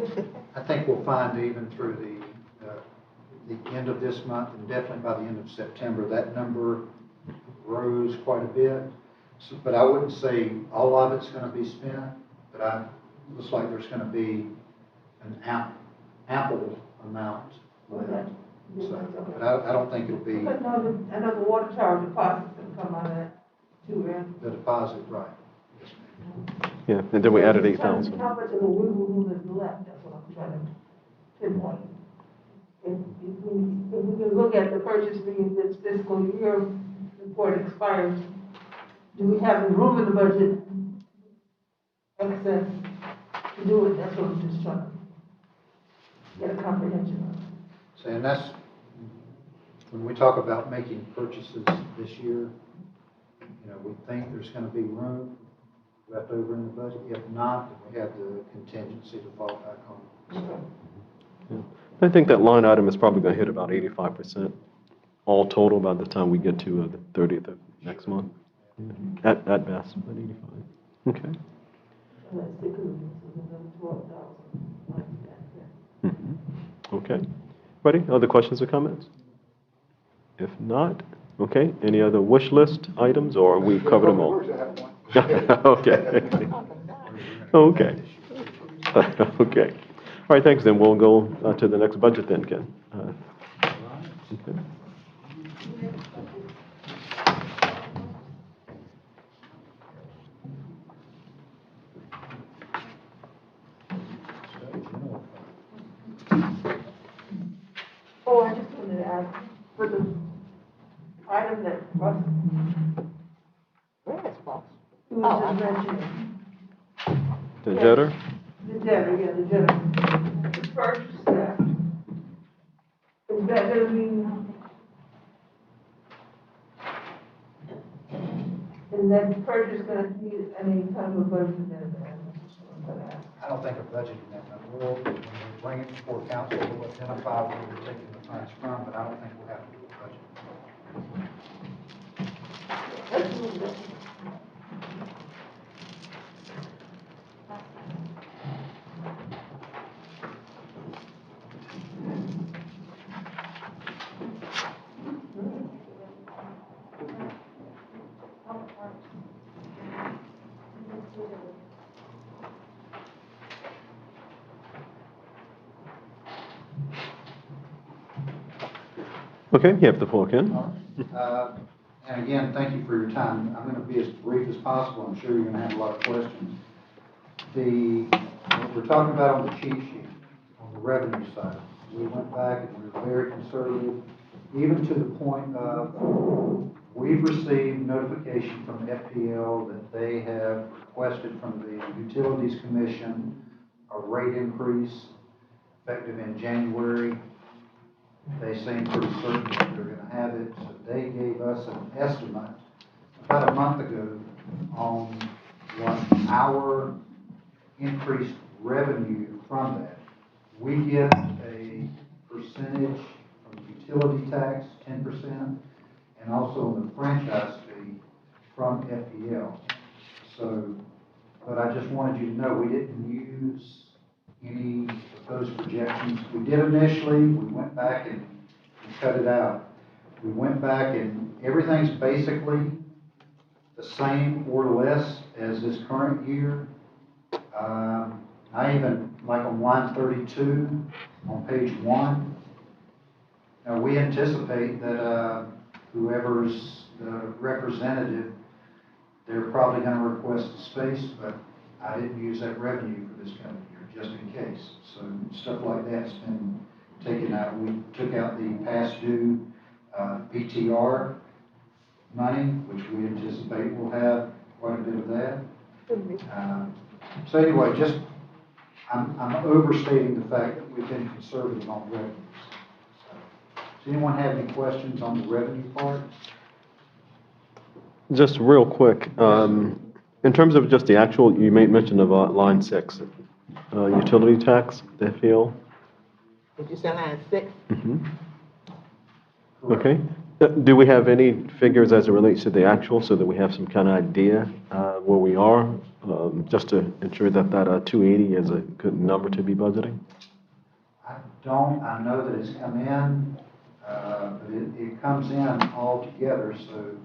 to find. I think we'll find even through the end of this month and definitely by the end of September, that number grows quite a bit. So, but I wouldn't say all of it's going to be spent, but looks like there's going to be an ample amount left. So, but I don't think it'll be Because I know the water tower deposits that come out of that too, right? the deposit, right? Yes, ma'am. Yeah, and then we added 8,000. How much of a wiggle room is left? That's what I'm trying to pinpoint. If we can look at the purchase being this fiscal year before it expires, do we have the room in the budget excess to do it? That's what I'm just trying to get a comprehension of. So, and that's, when we talk about making purchases this year, we think there's going to be room left over in the budget. If not, then we have the contingency to fall back on. Yeah. I think that line item is probably going to hit about 85% all total by the time we get to the 30th of next month. Yeah. At best, about 85. Okay. And that's because another 12,000. Mm-hmm. Okay. Ready? Other questions or comments? If not, okay. Any other wish list items, or we covered them all? Okay. Okay. Okay. All right, thanks. Then we'll go to the next budget then, Ken. Okay. Oh, I just wanted to ask, for the item that Russ, Where is Fox? who was just mentioning, The jetter? the debtor, yeah, the debtor, the purchase that, is that gonna be, is that purchase gonna be any kind of budget in there? I don't think a budget in that number will, when we bring it before council, we'll identify where we're taking the funds from, but I don't think we'll have to do a budget. Okay, you have the floor, Ken. And again, thank you for your time. I'm going to be as brief as possible. I'm sure you're going to have a lot of questions. What we're talking about on the cheat sheet, on the revenue side, we went back and we were very conservative, even to the point of we've received notification from the FPL that they have requested from the Utilities Commission a rate increase effective in January. They seem pretty certain that they're going to have it, so they gave us an estimate about a month ago on what our increased revenue from that. We get a percentage from utility tax, 10%. and also on the franchise fee from FPL. So, but I just wanted you to know, we didn't use any of those projections. We did initially, we went back and cut it out. We went back and everything's basically the same or less as this current year. I even, like on line 32, on page 1, now we anticipate that whoever's the representative, they're probably going to request a space, but I didn't use that revenue for this coming year, just in case. So stuff like that's been taken out. We took out the past due BTR money, which we anticipate will have quite a bit of that. So anyway, just, I'm overstating the fact that we've been conservative on revenues. Does anyone have any questions on the revenue part? Just real quick, in terms of just the actual, you made mention of line 6, utility tax, the FPL. Did you say line 6? Okay. Do we have any figures as it relates to the actual, so that we have some kind of idea where we are, just to ensure that that 280 is a good number to be budgeting? I don't, I know that it's come in, but it comes in all together, so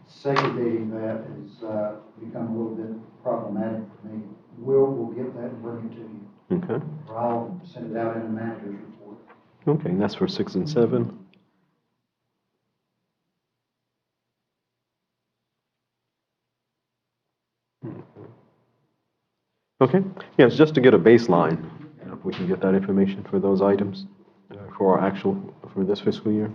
segregating that has become a little bit problematic for me. We'll get that and bring it to you. Okay. Or I'll send it out in the manager's report. Okay, and that's for 6 and 7. Okay, yes, just to get a baseline, if we can get that information for those items for our actual, for this fiscal year.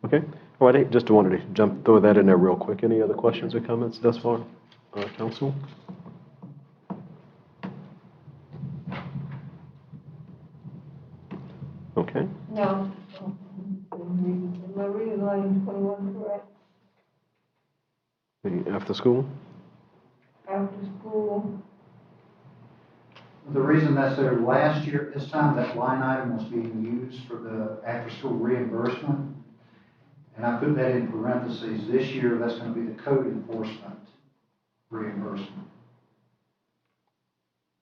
Okay, well, I just wanted to throw that in there real quick. Any other questions or comments thus far, council? Okay. No. Am I reading line 21 correct? The after school? After school, The reason that's there, last year, this time, that line item was being used for the after-school reimbursement. And I put that in parentheses. This year, that's going to be the code enforcement reimbursement.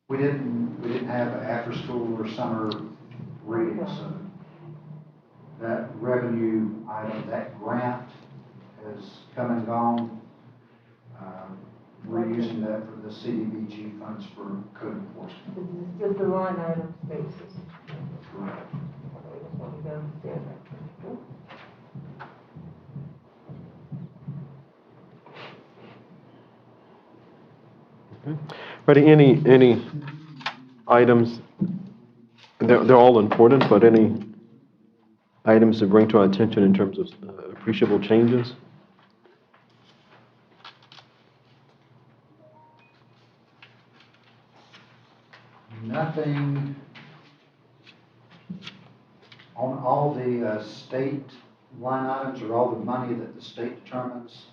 We didn't have after-school or summer reading, so that revenue item, that grant has come and gone. We're using that for the CDBG funds for code enforcement. this is just a line item basis. Correct. I just wanted to understand that. Ready, any items, they're all important, but any items to bring to our attention in terms of appreciable changes? Nothing on all the state line items or all the money that the state determines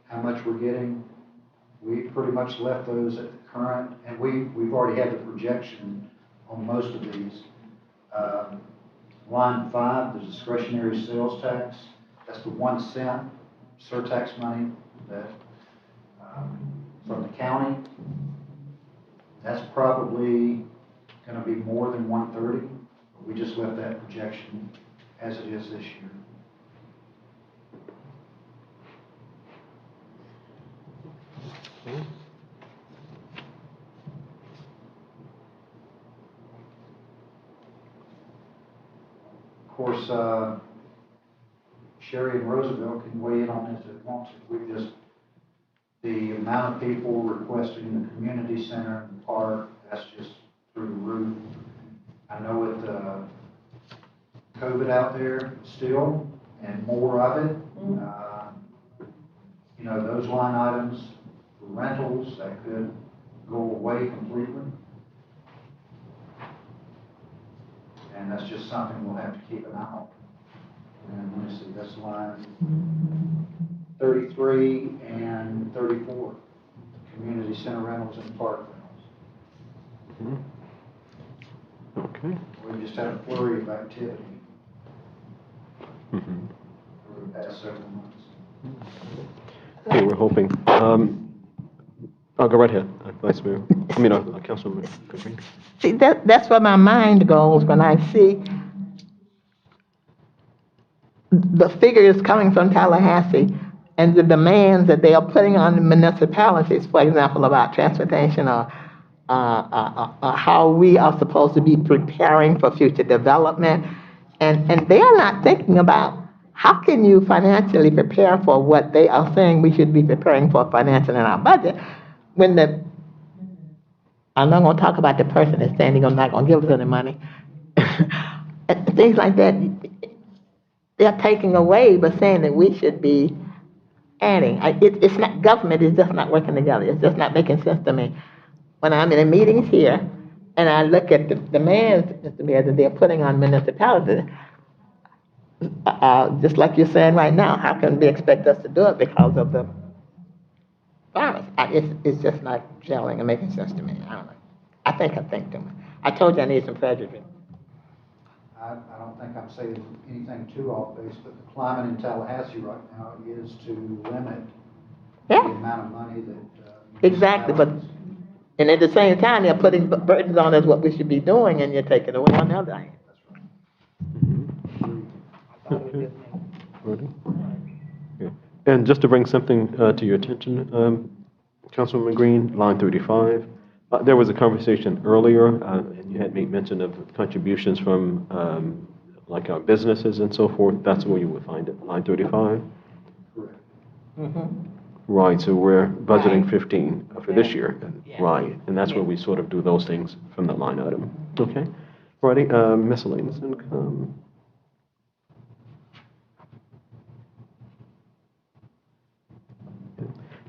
how much we're getting. We pretty much left those at the current, and we've already had the projection on most of these. Line 5, the discretionary sales tax, that's the 1 cent surtax money that from the county. That's probably going to be more than 130. We just left that projection as it is this year. Of course, Sherry and Roosevelt can weigh in on this if they want to. The amount of people requesting the community center and the park, that's just through the roof. I know with COVID out there still, and more of it, those line items for rentals, that could go away completely. And that's just something we'll have to keep an eye on. And let me see, that's line 33 and 34, community center rentals and park rentals. Okay. We just had a flurry of activity over the past several months. Okay, we're hoping. I'll go right ahead, Vice Mayor. Councilman Green. See, that's where my mind goes when I see the figures coming from Tallahassee and the demands that they are putting on the municipalities, for example, about transportation or how we are supposed to be preparing for future development. And they are not thinking about how can you financially prepare for what they are saying we should be preparing for financially in our budget when I'm not going to talk about the person that's saying they're not going to give us any money. And things like that, they're taking away but saying that we should be adding. It's not, government is just not working together. It's just not making sense to me. When I'm in the meetings here and I look at the demands, Mr. Mayor, that they're putting on municipalities, just like you're saying right now, how can they expect us to do it because of the virus? It's just not gelling and making sense to me. I don't know. I think too much. I told you I need some prejudice. I don't think I'm saying anything too off base, but the climate in Tallahassee right now is to limit the Yeah, amount of money that. exactly. But and at the same time, they're putting burdens on us what we should be doing, and you're taking away on the other hand. Okay. Ready? Okay. And just to bring something to your attention, Councilwoman Green, line 35, there was a conversation earlier, and you had made mention of contributions from like our businesses and so forth. That's where you would find it, line 35. Correct. Right, so we're budgeting Right. 15 for this Yeah. year. Yeah. Right, and that's where we sort of do those things from that line item. Okay? Righty, miscellaneous income.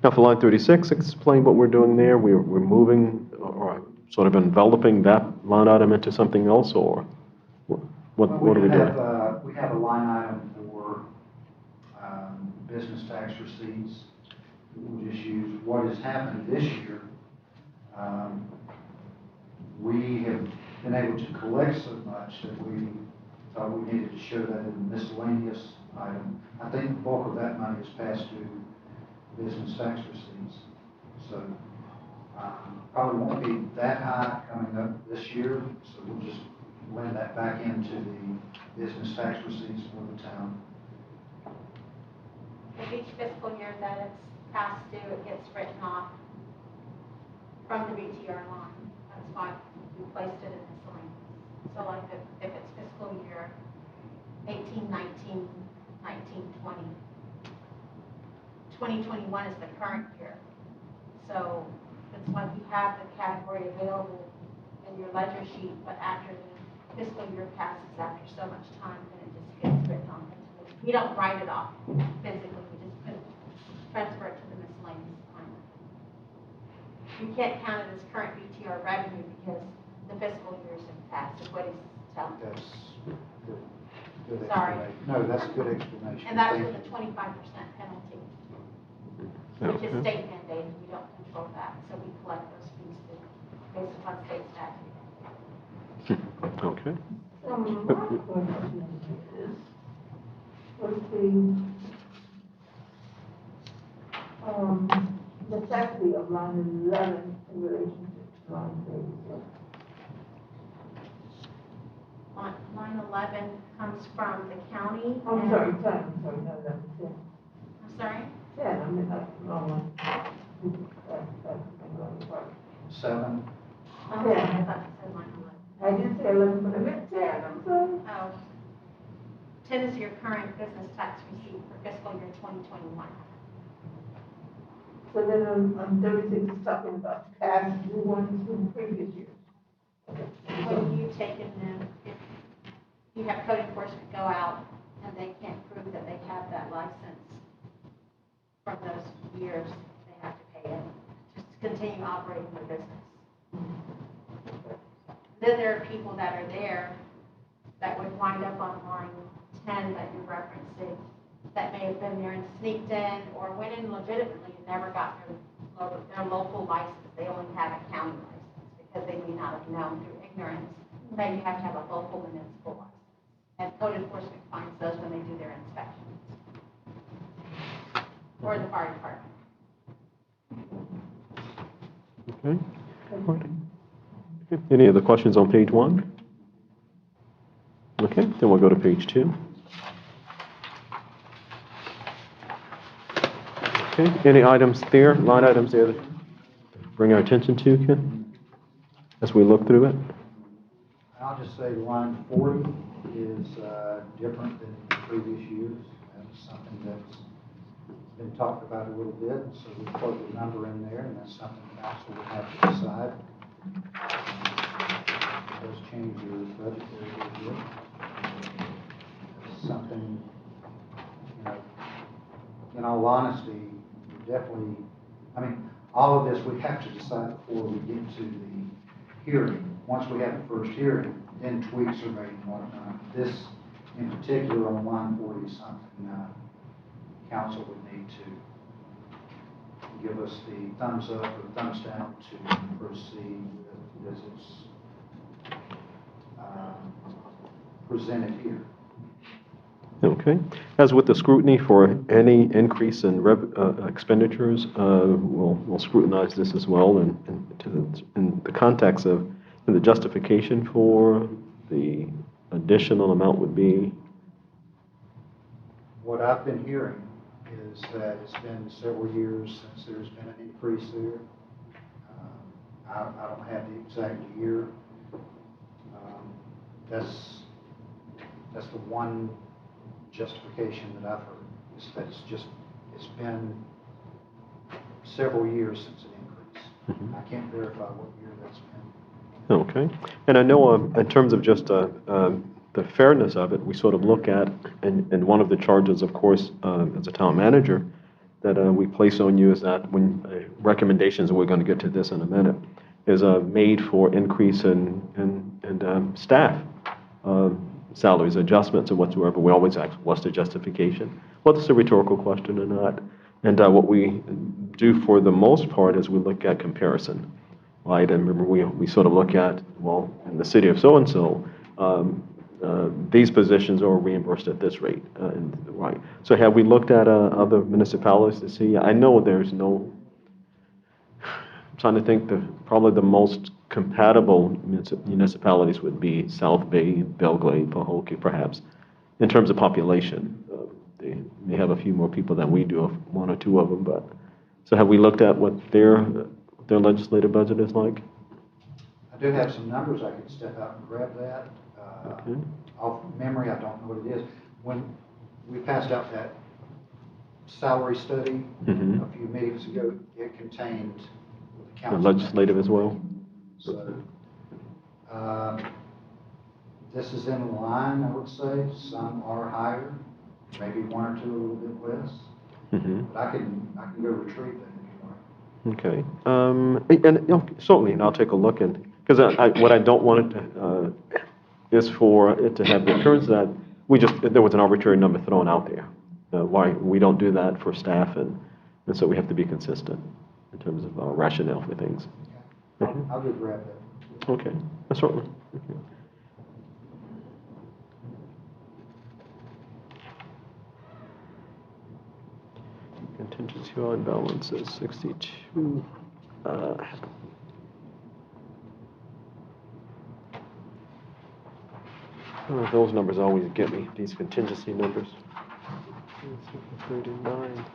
Now for line 36, explain what we're doing there. We're moving or sort of enveloping that line item into something else, or what are we doing? We have a line item for business tax receipts. We'll just use what has happened this year. We have been able to collect so much that we thought we needed to show that in the miscellaneous item. I think the bulk of that money is passed to business tax receipts. So probably won't be that high coming up this year, so we'll just lend that back into the business tax receipts for the town. With each fiscal year that it's past due, it gets written off from the BTR line. That's why we placed it in miscellaneous. So like if it's fiscal year 18, 19, 19, 20, 2021 is the current year. So it's like you have the category available in your ledger sheet, but after the fiscal year passes, after so much time, then it just gets written off. We don't write it off physically, we just transfer it to the miscellaneous line. You can't count it as current BTR revenue because the fiscal years have passed, is what he's telling me. That's good Sorry. explanation. No, that's a good explanation. And that's Thank with a you. 25% penalty, which is Okay. state mandated, we don't control that, so we collect those fees based upon state statute. Okay. My question is, what's the taxi of line 11 in relationship to line 36? Line 11 comes from the county. I'm and- sorry, 10, I'm sorry, no, that's 10. I'm sorry? 10, I mean, that's the wrong one. I'm going for it. 7. Oh, okay, I thought you said line 11. I didn't say 11, but I meant 10, I'm sorry. Oh. 10 is your current business tax receipt for fiscal year 2021. So then on 36 is talking about past due ones from previous years. When you take in them, if you have code enforcement go out and they can't prove that they have that license from those years, they have to pay it just to continue operating their business. Then there are people that are there that would wind up on line 10 that you're referencing, that may have been there and sneaked in or went in legitimately and never got their local license. They only have a county license because they may not have known through ignorance that you have to have a local municipal license. And code enforcement finds those when they do their inspections. for the fire department. Okay. All right. Okay. Any other questions on page 1? Okay, then we'll go to page 2. Okay, any items there, line items there that bring our attention to, Ken, as we look through it? I'll just say line 40 is different than previous years. That's something that's been talked about a little bit, so we plug the number in there, and that's something council will have to decide. It does change your budget there a little bit. It's something, you know, in all honesty, we definitely, I mean, all of this we have to decide before we get to the hearing. Once we have the first hearing, then tweaks are made and whatnot. This, in particular, on line 40 is something council would need to give us the thumbs up or thumbs down to proceed with as it's presented here. Okay. As with the scrutiny for any increase in expenditures, we'll scrutinize this as well in the context of the justification for the additional amount would be. What I've been hearing is that it's been several years since there's been an increase there. I don't have the exact year. That's the one justification that I've heard, is that it's been several years since an increase. I can't verify what year that's been. Okay. And I know in terms of just the fairness of it, we sort of look at, and one of the charges, of course, as a town manager, that we place on you is that when recommendations, and we're going to get to this in a minute, is made for increase in staff salaries, adjustments, and whatsoever. We always ask, what's the justification? Whether it's a rhetorical question or not. And what we do for the most part is we look at comparison. Right, and remember, we sort of look at, well, in the city of so-and-so, these positions are reimbursed at this rate, right? So have we looked at other municipalities to see? I know there's no, I'm trying to think, probably the most compatible municipalities would be South Bay, Belglade, Pahokee, perhaps, in terms of population. They may have a few more people than we do, one or two of them, but, so have we looked at what their legislative budget is like? I do have some numbers. I could step out and grab that. Okay. Off memory, I don't know what it is. When we passed out that salary study a few meetings ago, it contained the The council. legislative as well? So, this is in line, I would say. Some are higher, maybe one or two a little bit less. But I can go retrieve that if you want. Okay. And certainly, and I'll take a look, and because what I don't want it to is for it to have the appearance that there was an arbitrary number thrown out there. Why we don't do that for staff, and so we have to be consistent in terms of rationale for things. Okay. I'll go grab that. Okay, certainly. Okay. Contingency on balance is 62. Those numbers always get me, these contingency numbers. 39.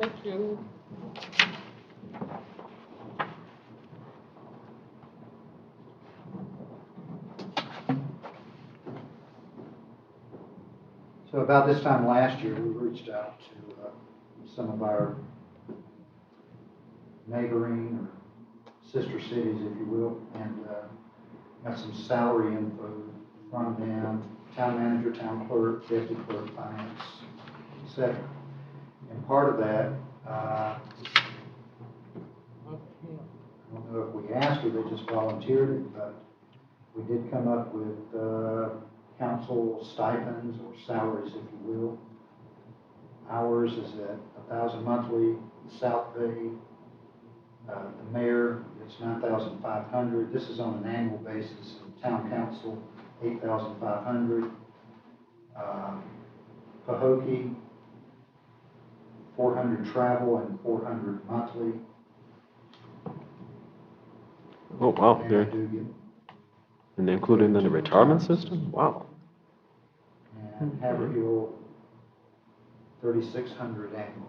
Thank you. So about this time last year, we reached out to some of our neighboring or sister cities, if you will, and got some salary info from them, town manager, town clerk, deputy clerk, finance, etc. And part of that, I don't know if we asked or they just volunteered it, but we did come up with council stipends or salaries, if you will. Ours is at $1,000 monthly, South Bay. The mayor, it's $9,500. This is on an annual basis. Town council, $8,500. Pahokee, $400 travel and $400 monthly. Oh, wow, And I they're, do get, and they're included in the retirement system? Wow. and Haverhill, $3,600 annually.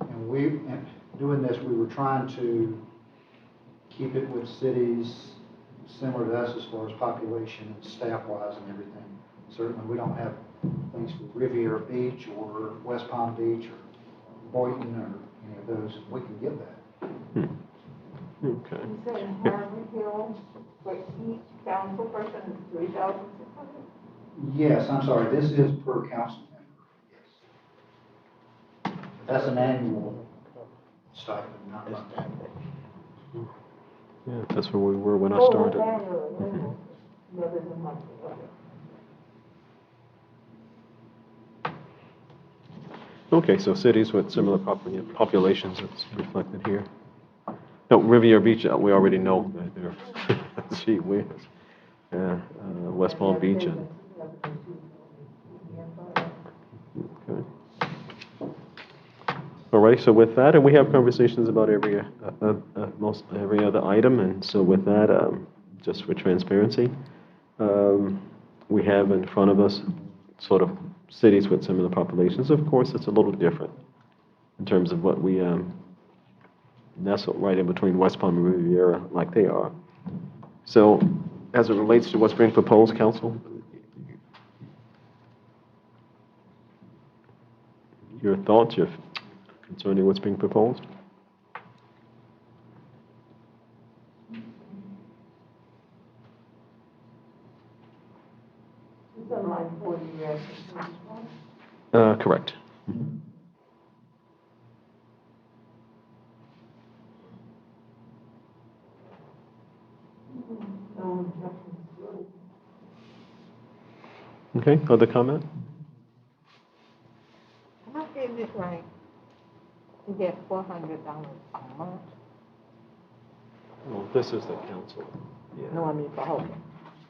And in doing this, we were trying to keep it with cities similar to us as far as population and staff-wise and everything. Certainly, we don't have things for Riviera Beach or West Palm Beach or Boynton or any of those. We can get that. Okay. You said Haverhill, for each council person is 3,600? Yes, I'm sorry, this is per council member, yes. That's an annual stipend, not monthly. Yeah, that's where we were when I Oh, started. annually, rather than monthly, okay. Okay, so cities with similar populations, it's reflected here. No, Riviera Beach, we already know that they're, gee whiz. Yeah, West Palm Beach and, okay. All right, so with that, and we have conversations about most every other item, and so with that, just for transparency, we have in front of us sort of cities with similar populations. Of course, it's a little different in terms of what we nestle right in between West Palm and Riviera, like they are. So, as it relates to what's being proposed, Council, your thoughts concerning what's being proposed? It's on line 40, yes. Correct. No objections. Okay, other comment? Am I getting this right? You get $400 a month? Well, this is the council. Yeah. No, I mean for Hope.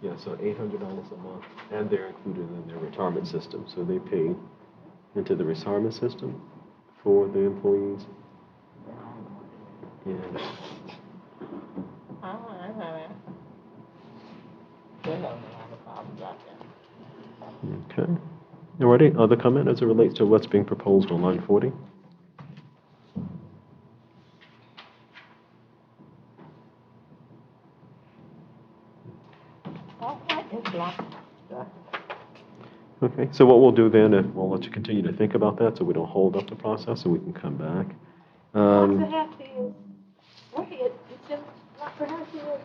Yeah, so $800 a month, and they're included in their retirement system. So they pay into the retirement system for the employees. And I know that. They don't have a problem about that. okay. Alrighty, other comment as it relates to what's being proposed on line 40? It's lots of stuff. Okay, so what we'll do then, we'll let you continue to think about that so we don't hold up the process and we can come back. What's the Hatfield? What is, it's just, what for Hatfield?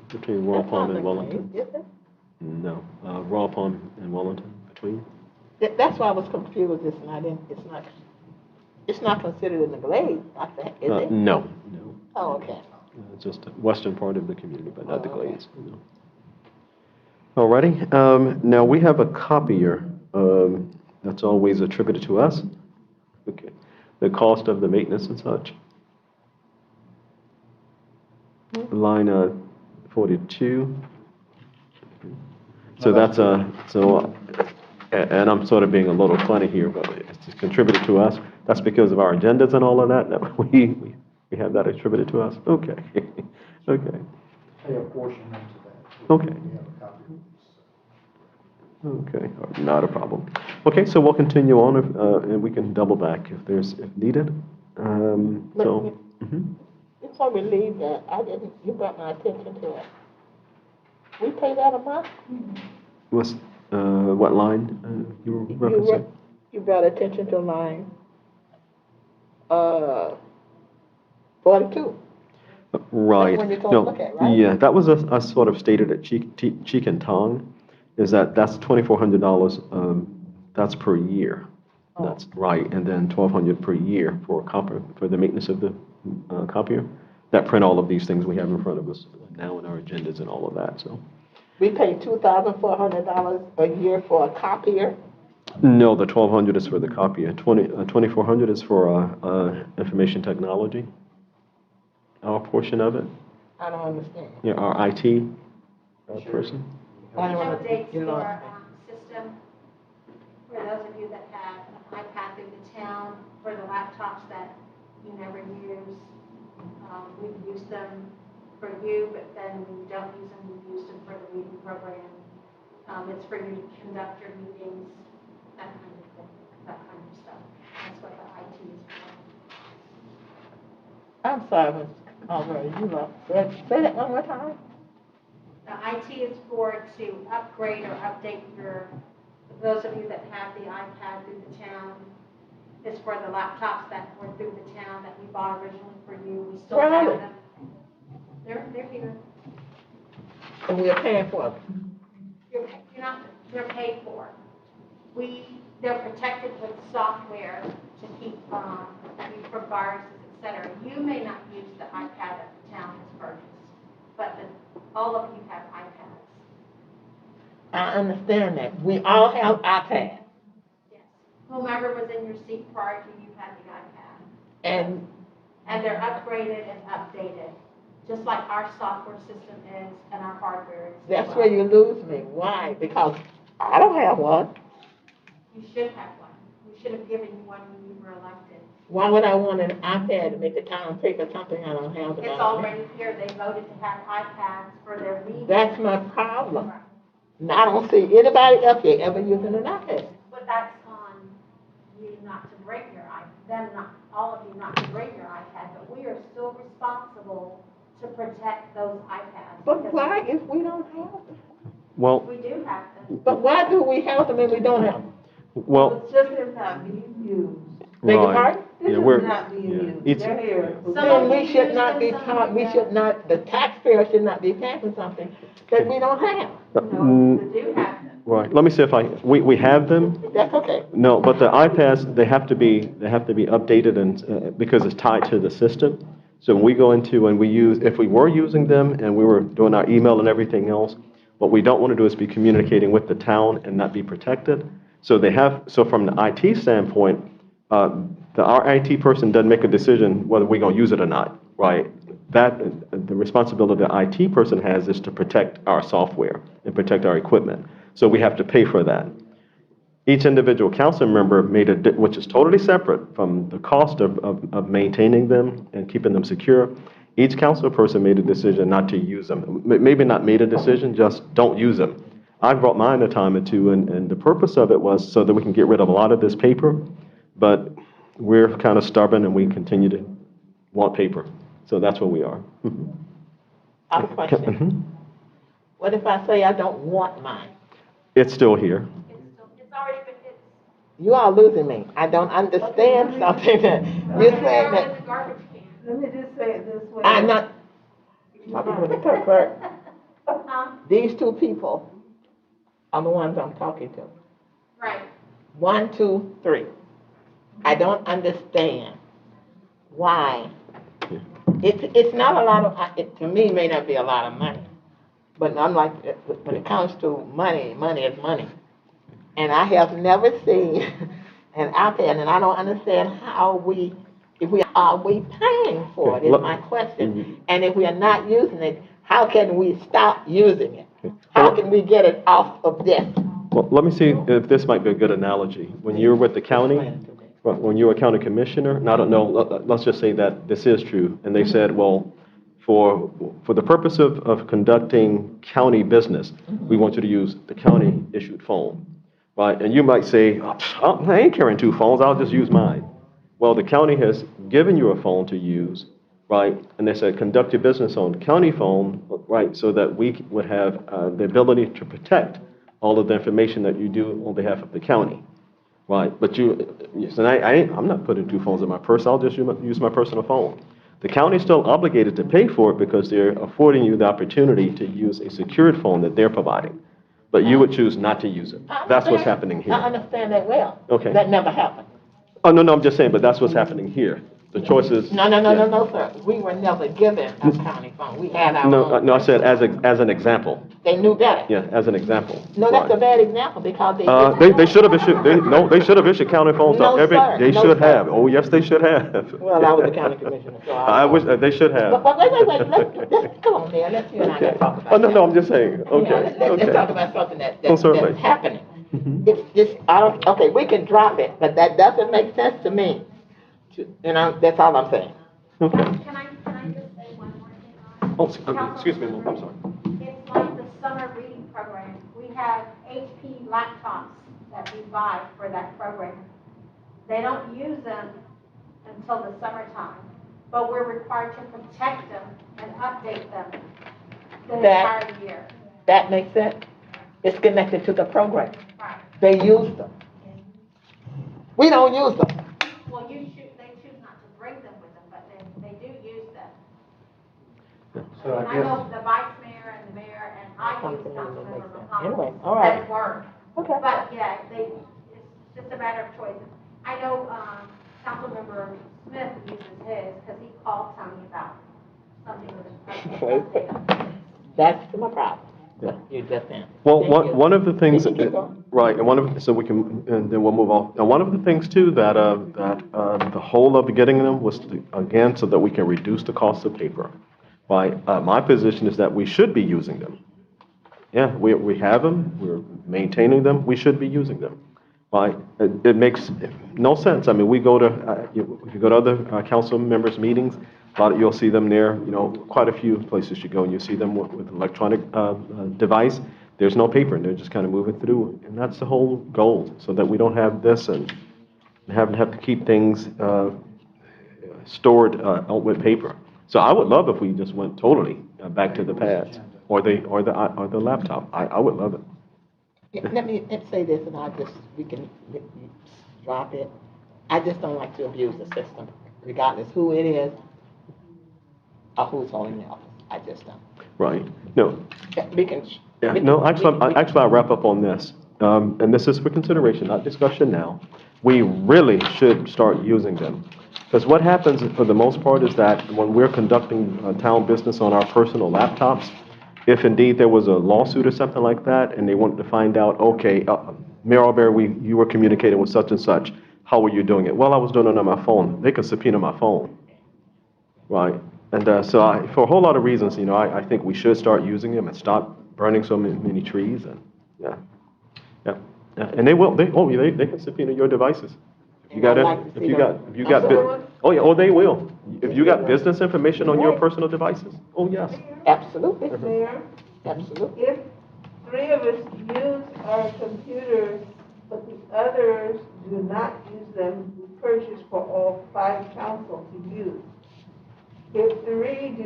Between Royal That's Palm not and the Wellington? case, is it? No, Royal Palm and Wellington between? That's why I was confused, it's not considered in the Glade, I think, is it? No. Oh, okay. Just the western part of the community, but not the Oh, okay. Glades. No. Alrighty, now we have a copier that's always attributed to us. Okay, the cost of the maintenance and such. Line 42. So that's and I'm sort of being a little funny here, but it's contributed to us. That's because of our agendas and all of that, that we have that attributed to us? Okay, okay. Pay a portion into that. Okay. We have a copy of this. Okay, not a problem. Okay, so we'll continue on, and we can double back if needed. So, mhm. Before we leave that, you brought my attention to it. We pay that a month? What's, what line you were referencing? You brought attention to line, 42. Right. That's when you're No, supposed to look at, right? yeah, that was a sort of stated at Cheek and Tong, is that's $2,400, that's per year. Oh. That's right, and then $1,200 per year for for the maintenance of the copier. That print all of these things we have in front of us now in our agendas and all of that, so. We pay $2,400 a year for a copier. No, the 1,200 is for the copier. 2,400 is for information technology, our portion of it. I don't understand. Yeah, our IT person. I don't wanna- Updates you to know, our system, for those of you that have an iPad through the town, for the laptops that you never use. We use them for you, but then when you don't use them, we use them for the reading program. It's for you to conduct your meetings, that kind of thing, that kind of stuff. That's what the IT is for. I'm sorry, Ms. Alvarez, you love, say that one more time. The IT is to upgrade or update those of you that have the iPad through the town. It's for the laptops that were through the town that we bought originally for you. We still have Really? them. They're here. And we are paying for them. They're paid for. They're protected with software to keep you from viruses, et cetera. You may not use the iPad that the town has purchased, but all of you have iPads. I understand that. We all have iPads. Yes. Whomever was in your seat prior to you had the iPad. And they're upgraded and updated, just like our software system is and our hardware is. that's where you lose me. Why? Because I don't have one. You should have one. We should have given you one when you were elected. Why would I want an iPad to make the town pay for something I don't have? It's already here. They voted to have iPads for their meetings. That's my problem. I don't see anybody up here ever using an iPad. But that's on you not to bring your iPad, all of you not to bring your iPad, but we are still responsible to protect those iPads. But because why if we don't have them? Well, we do have them. But why do we have them and we don't have them? well, It's just they're not being used. Beg your right. pardon? This Yeah, is we're- not being yeah. used. It's- They're here. Then we should not be taught, the taxpayer should not be paying for something that we don't have. We do have them. Right, let me see if we have them. That's okay. No, but the iPads, they have to be updated and, because it's tied to the system. So when we go into and if we were using them and we were doing our email and everything else, what we don't want to do is be communicating with the town and not be protected. So from the IT standpoint, our IT person doesn't make a decision whether we're going to use it or not, right? The responsibility the IT person has is to protect our software and protect our equipment. So we have to pay for that. Each individual council member which is totally separate from the cost of maintaining them and keeping them secure. Each council person made a decision not to use them. Maybe not made a decision, just don't use them. I brought mine a time or two, and the purpose of it was so that we can get rid of a lot of this paper, but we're kind of stubborn and we continue to want paper. So that's where we are. I have a question. Mhm. What if I say I don't want mine? It's still here. It's already been, You are losing me. I don't understand something that you're saying in that the garbage can. Let me just say it this way. I'm not. Huh? These two people are the ones I'm talking to. Right. 1, 2, 3. I don't understand why. It's not a lot of, to me, it may not be a lot of money. But I'm like, when it comes to money, money is money. And I have never seen an iPad, and I don't understand how are we paying for it, is my question. And if we are not using it, how can we stop using it? How can we get it off of this? Well, let me see if this might be a good analogy. When you were with the county, when you were a county commissioner, and I don't know, let's just say that this is true, and they said, well, for the purpose of conducting county business, we want you to use the county-issued phone, right? And you might say, oh, I ain't carrying two phones, I'll just use mine. Well, the county has given you a phone to use, right? And they said, conduct your business on the county phone, right, so that we would have the ability to protect all of the information that you do on behalf of the county, right? But so I'm not putting two phones in my purse, I'll just use my personal phone. The county is still obligated to pay for it because they're affording you the opportunity to use a secured phone that they're providing. But you would choose not to use it. That's what's happening here. I understand that well. Okay. That never happened. Oh, no, I'm just saying, but that's what's happening here. The choice is. No, sir. We were never given a county phone. We had our own. No, I said as an example. They knew better. Yeah, as an example. No, that's a Right. bad example because They should have issued, they should have issued county phones. No, sir. They No, should sir. have. Oh, yes, they should have. Well, I was the county commissioner, so I wish, they should have. But wait, let's, come on, man, let's you and I Okay. talk about Oh, no, that. no, I'm just saying, Yeah, okay, let's talk okay. about something Oh, certainly. that's happening. It's just, okay, we can drop it, but that doesn't make sense to me. That's all I'm saying. Okay. Can I just say one more thing on it? Oh, excuse me, I'm sorry. It's like the summer reading program. We have HP laptops that we buy for that program. They don't use them until the summertime, but we're required to protect them and update them the entire year. That makes sense. It's connected to the program. Right. They use them. We don't use them. Well, they choose not to bring them with them, but they do use them. So I I guess, know the vice mayor and the mayor, and I use Something that Councilmember makes sense. McConnell. Anyway, all right. At work. Okay. But yeah, it's just a matter of choice. I know, Councilmember Smith uses his, because he called Tony about something with his. That's my problem. Yeah. You just answered. Well, Thank you. one of the things, We can keep going. right, and so we can, and then we'll move on. And one of the things too that the whole of getting them was again so that we can reduce the cost of paper. Right, my position is that we should be using them. Yeah, we have them, we're maintaining them, we should be using them. Right, it makes no sense. I mean, we go to if you go to other council members' meetings. You'll see them there, quite a few places you go and you see them with electronic device. There's no paper and they're just kind of moving through. And that's the whole goal, so that we don't have this and have to keep things stored with paper. So I would love if we just went totally back to the pads or the laptop. I would love it. Yeah, let me say this and we can drop it. I just don't like to abuse the system, regardless who it is or who's holding the office. I just don't. Right. No. We can. Yeah. No. Actually, I'll wrap up on this. And this is for consideration, not discussion now. We really should start using them. Because what happens for the most part is that when we're conducting town business on our personal laptops, if indeed there was a lawsuit or something like that, and they wanted to find out, okay, Mayor Albury, you were communicating with such and such, how were you doing it? Well, I was doing it on my phone. They could subpoena my phone, right? And so for a whole lot of reasons, I think we should start using them and stop burning so many trees. And yeah. And they will. They can subpoena your devices. If you got oh yeah, they will. If you got business information on your personal devices, oh yes. Absolutely. Mayor, Absolutely. if 3 of us use our computers, but the others do not use them, we purchase for all 5 council to use. If 3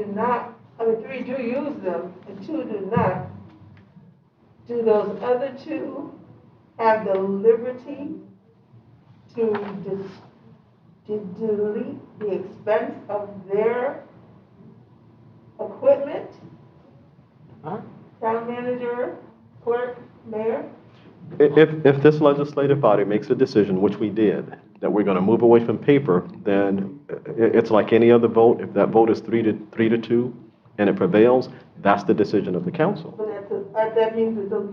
do use them and 2 do not, do those other 2 have the liberty to delete the expense of their equipment? Huh? Town manager, clerk, mayor? If this legislative body makes a decision, which we did, that we're going to move away from paper, then it's like any other vote. If that vote is 3 to 2 and it prevails, that's the decision of the council. But that means it's a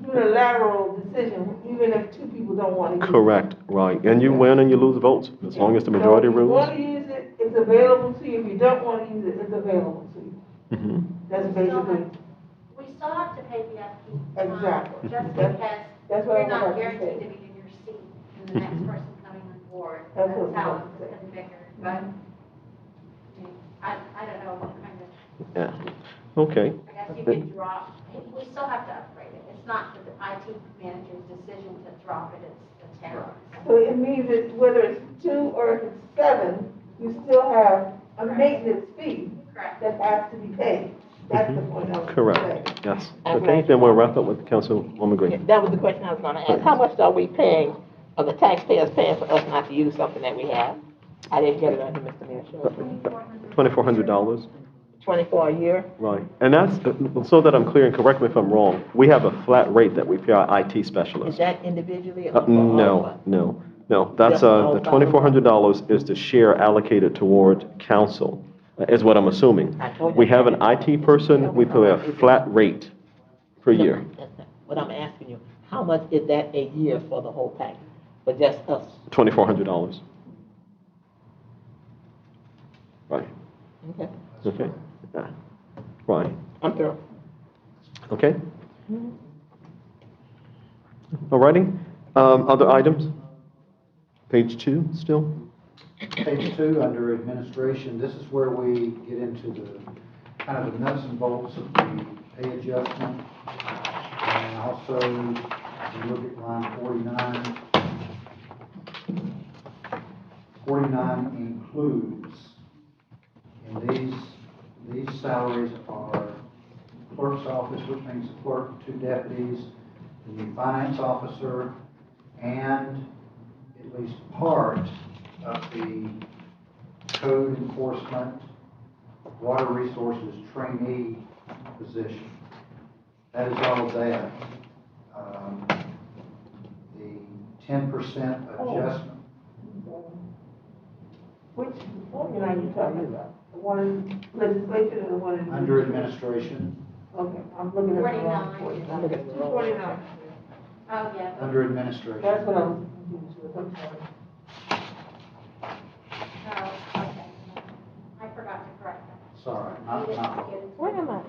unilateral decision, even if 2 people don't want to use it. Correct, right. And you win and you lose votes, as long as the majority rules. So if you want to use it, it's available to you. If you don't want to use it, it's available to you. Mhm. That's basically, We still have to pay the upkeep. Exactly. Just That's- because that's what you're I'm not about to guaranteed say. to be in your seat in the next person coming on board. That's That's what I'm how about to it's say. configured, but I don't know what kind of Yeah, okay. I guess you could drop, we still have to upgrade it. It's not the IT manager's decision to drop it, it's the town's. So it means it's, whether it's 2 or if it's 7, you still have a maintenance fee Correct. that has to be paid. That's the point I was saying. Correct, yes. Okay, then we'll wrap up with Councilwoman Green. That was the question I was gonna ask. How much are we paying, are the taxpayers paying for us not to use something that we have? I didn't get it on here, Mr. Mayor. $2,400, 24 a year? right. And that's, so that I'm clear, and correct me if I'm wrong, we have a flat rate that we pay our IT Is specialists. that individually or for all of No, us? no. That's, Just all the five of us? $2,400 is the share allocated toward council, is what I'm assuming. I told you. We have an IT person, we pay a flat rate per year. No, that's not what I'm asking you. How much is that a year for the whole package? For just us? $2,400. Right, Okay, okay, yeah, right, I'm through. okay. All righty, other items? Page 2 still? Page 2, under administration, this is where we get into the kind of the nuts and bolts of the pay adjustment. And also, if you look at line 49, 49 includes, and these salaries are clerk's office, which means the clerk, 2 deputies, the new finance officer, and at least part of the code enforcement, water resources trainee position. That is all of that. The 10% adjustment. Which 49 are you talking about? The one in legislation or the one in? Under administration, Okay, I'm looking at the wrong 49. 49. I'm looking at the wrong 49. Oh, yeah. under administration. That's what I was confused with, I'm sorry. Oh, okay. I forgot to correct that. Sorry, You not, didn't not. get it. Where am I?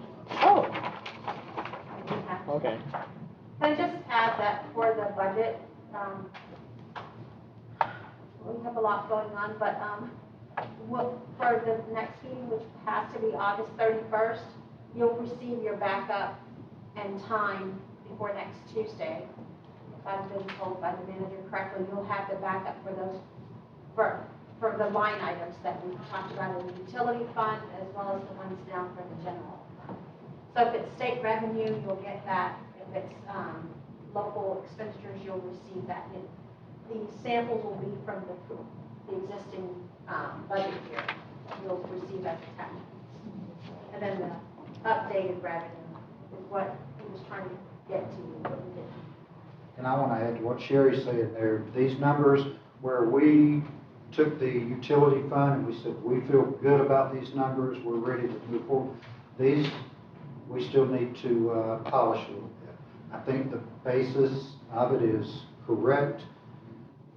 Oh, You have to. okay. Can I just add that for the budget, we have a lot going on, but, for the next meeting, which has to be August 31st, you'll receive your backup and time before next Tuesday. If I've been told by the manager correctly, you'll have the backup for those, for the line items that we talked about in the utility fund, as well as the ones down for the general fund. So if it's state revenue, you'll get that. If it's local expenditures, you'll receive that. The samples will be from the existing budget year. You'll receive as attachments. And then the updated revenue is what he was trying to get to, but we didn't. And I want to add to what Sherry said there. These numbers where we took the utility fund and we said, we feel good about these numbers, we're ready to move forward. These, we still need to polish a little bit. I think the basis of it is correct.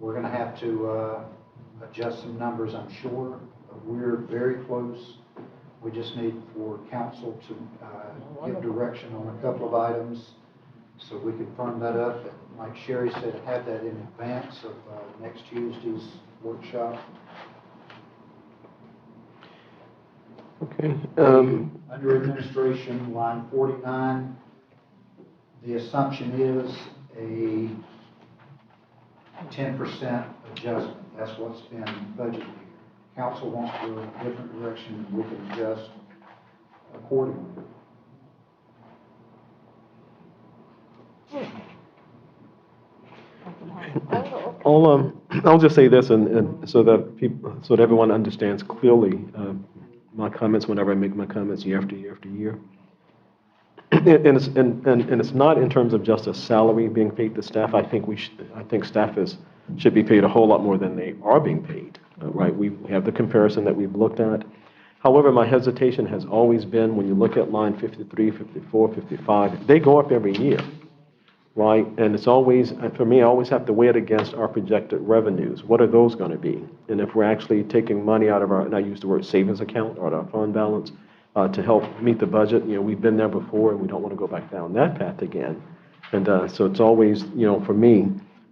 We're going to have to adjust some numbers, I'm sure, but we're very close. We just need for council to give direction on a couple of items so we can firm that up. And like Sherry said, have that in advance of next Tuesday's workshop. Okay, Under administration, line 49, the assumption is a 10% adjustment. That's what's been budgeted here. Council wants to go in a different direction, and we can adjust accordingly. I'll just say this, and so that people, so that everyone understands clearly my comments whenever I make my comments year after year after year. And it's not in terms of just a salary being paid to staff. I think staff should be paid a whole lot more than they are being paid. Right? We have the comparison that we've looked at. However, my hesitation has always been when you look at line 53, 54, 55, they go up every year. Right? And it's always, for me, I always have to weigh it against our projected revenues. What are those going to be? And if we're actually taking money out of our, and I use the word savings account or our fund balance, to help meet the budget, we've been there before and we don't want to go back down that path again. And so it's always, for me,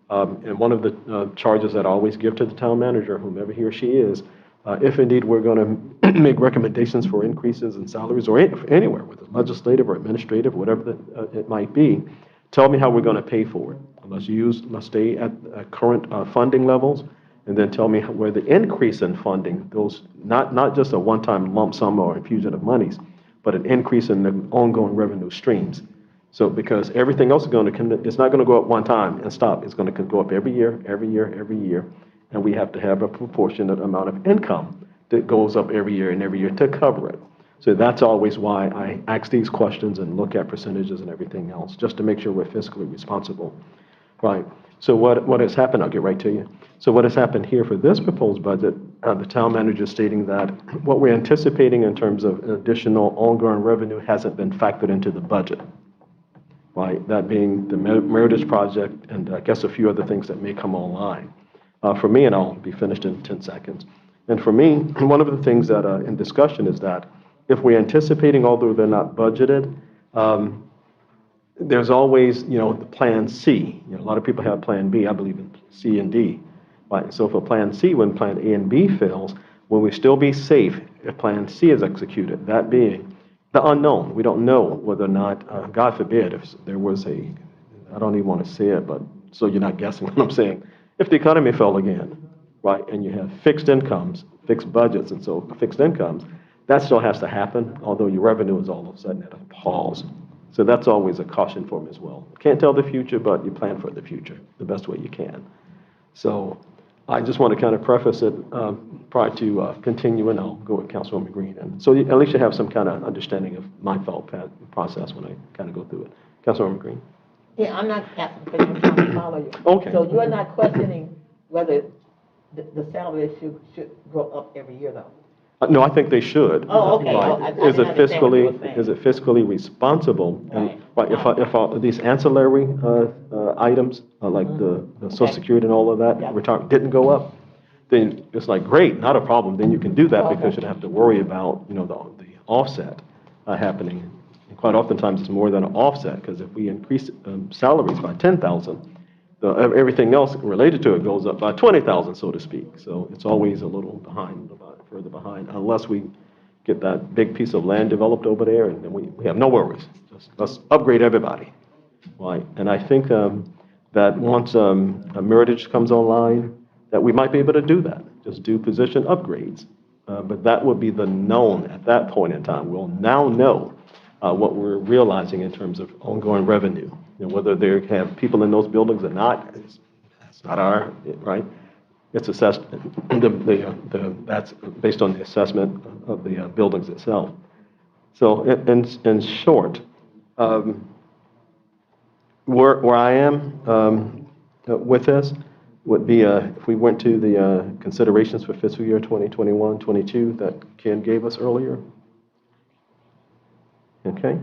and one of the charges that I always give to the town manager, whomever he or she is, If indeed we're going to make recommendations for increases in salaries or anywhere, whether legislative or administrative, whatever it might be, tell me how we're going to pay for it. Let's stay at current funding levels, and then tell me where the increase in funding goes, not just a one-time lump sum or infusion of monies, but an increase in the ongoing revenue streams. So because everything else is it's not going to go up one time and stop. It's going to go up every year, every year, every year. And we have to have a proportionate amount of income that goes up every year and every year to cover it. So that's always why I ask these questions and look at percentages and everything else, just to make sure we're fiscally responsible. Right. So what has happened, I'll get right to you. So what has happened here for this proposed budget, the town manager is stating that what we're anticipating in terms of additional ongoing revenue hasn't been factored into the budget. Right, that being the Meritage project and I guess a few other things that may come online. For me, and I'll be finished in 10 seconds. And for me, one of the things that in discussion is that if we're anticipating, although they're not budgeted, there's always, the plan C. A lot of people have plan B. I believe in C and D. Right? So for plan C, when plan A and B fails, will we still be safe if plan C is executed? That being the unknown. We don't know whether or not, God forbid, if there was I don't even want to say it, but so you're not guessing what I'm saying. If the economy fell again, right, and you have fixed incomes, fixed budgets, and so fixed incomes, that still has to happen, although your revenue is all of a sudden at a pause. So that's always a caution for me as well. Can't tell the future, but you plan for the future the best way you can. So I just want to kind of preface it prior to continuing. I'll go with Councilwoman Green. And so at least you have some kind of understanding of my thought process when I kind of go through it. Councilwoman Green. Yeah, I'm not asking for you, I'm trying to follow you. Okay. So you're not questioning whether the salary should go up every year, though? No, I think they should. Oh, okay. Right. Oh, I didn't Is it understand what you were fiscally, saying. is it fiscally responsible? And, Right. If these ancillary items, like the Social Okay. Security and all of that, Yeah. retirement didn't go up, then it's like, great, not a problem. Then you can do that Okay. because you don't have to worry about, the offset happening. And quite oftentimes, it's more than an offset, because if we increase salaries by 10,000, everything else related to it goes up by 20,000, so to speak. So it's always a little behind, further behind, unless we get that big piece of land developed over there, and then we have no worries. Just let's upgrade everybody, right? And I think that once Meritage comes online, that we might be able to do that. Just do position upgrades, but that would be the known at that point in time. We'll now know what we're realizing in terms of ongoing revenue. Whether they have people in those buildings or not, that's not our, right? It's assessed, that's based on the assessment of the buildings itself. So in short, where I am with this would be if we went to the considerations for fiscal year 2021-22 that Ken gave us earlier, okay,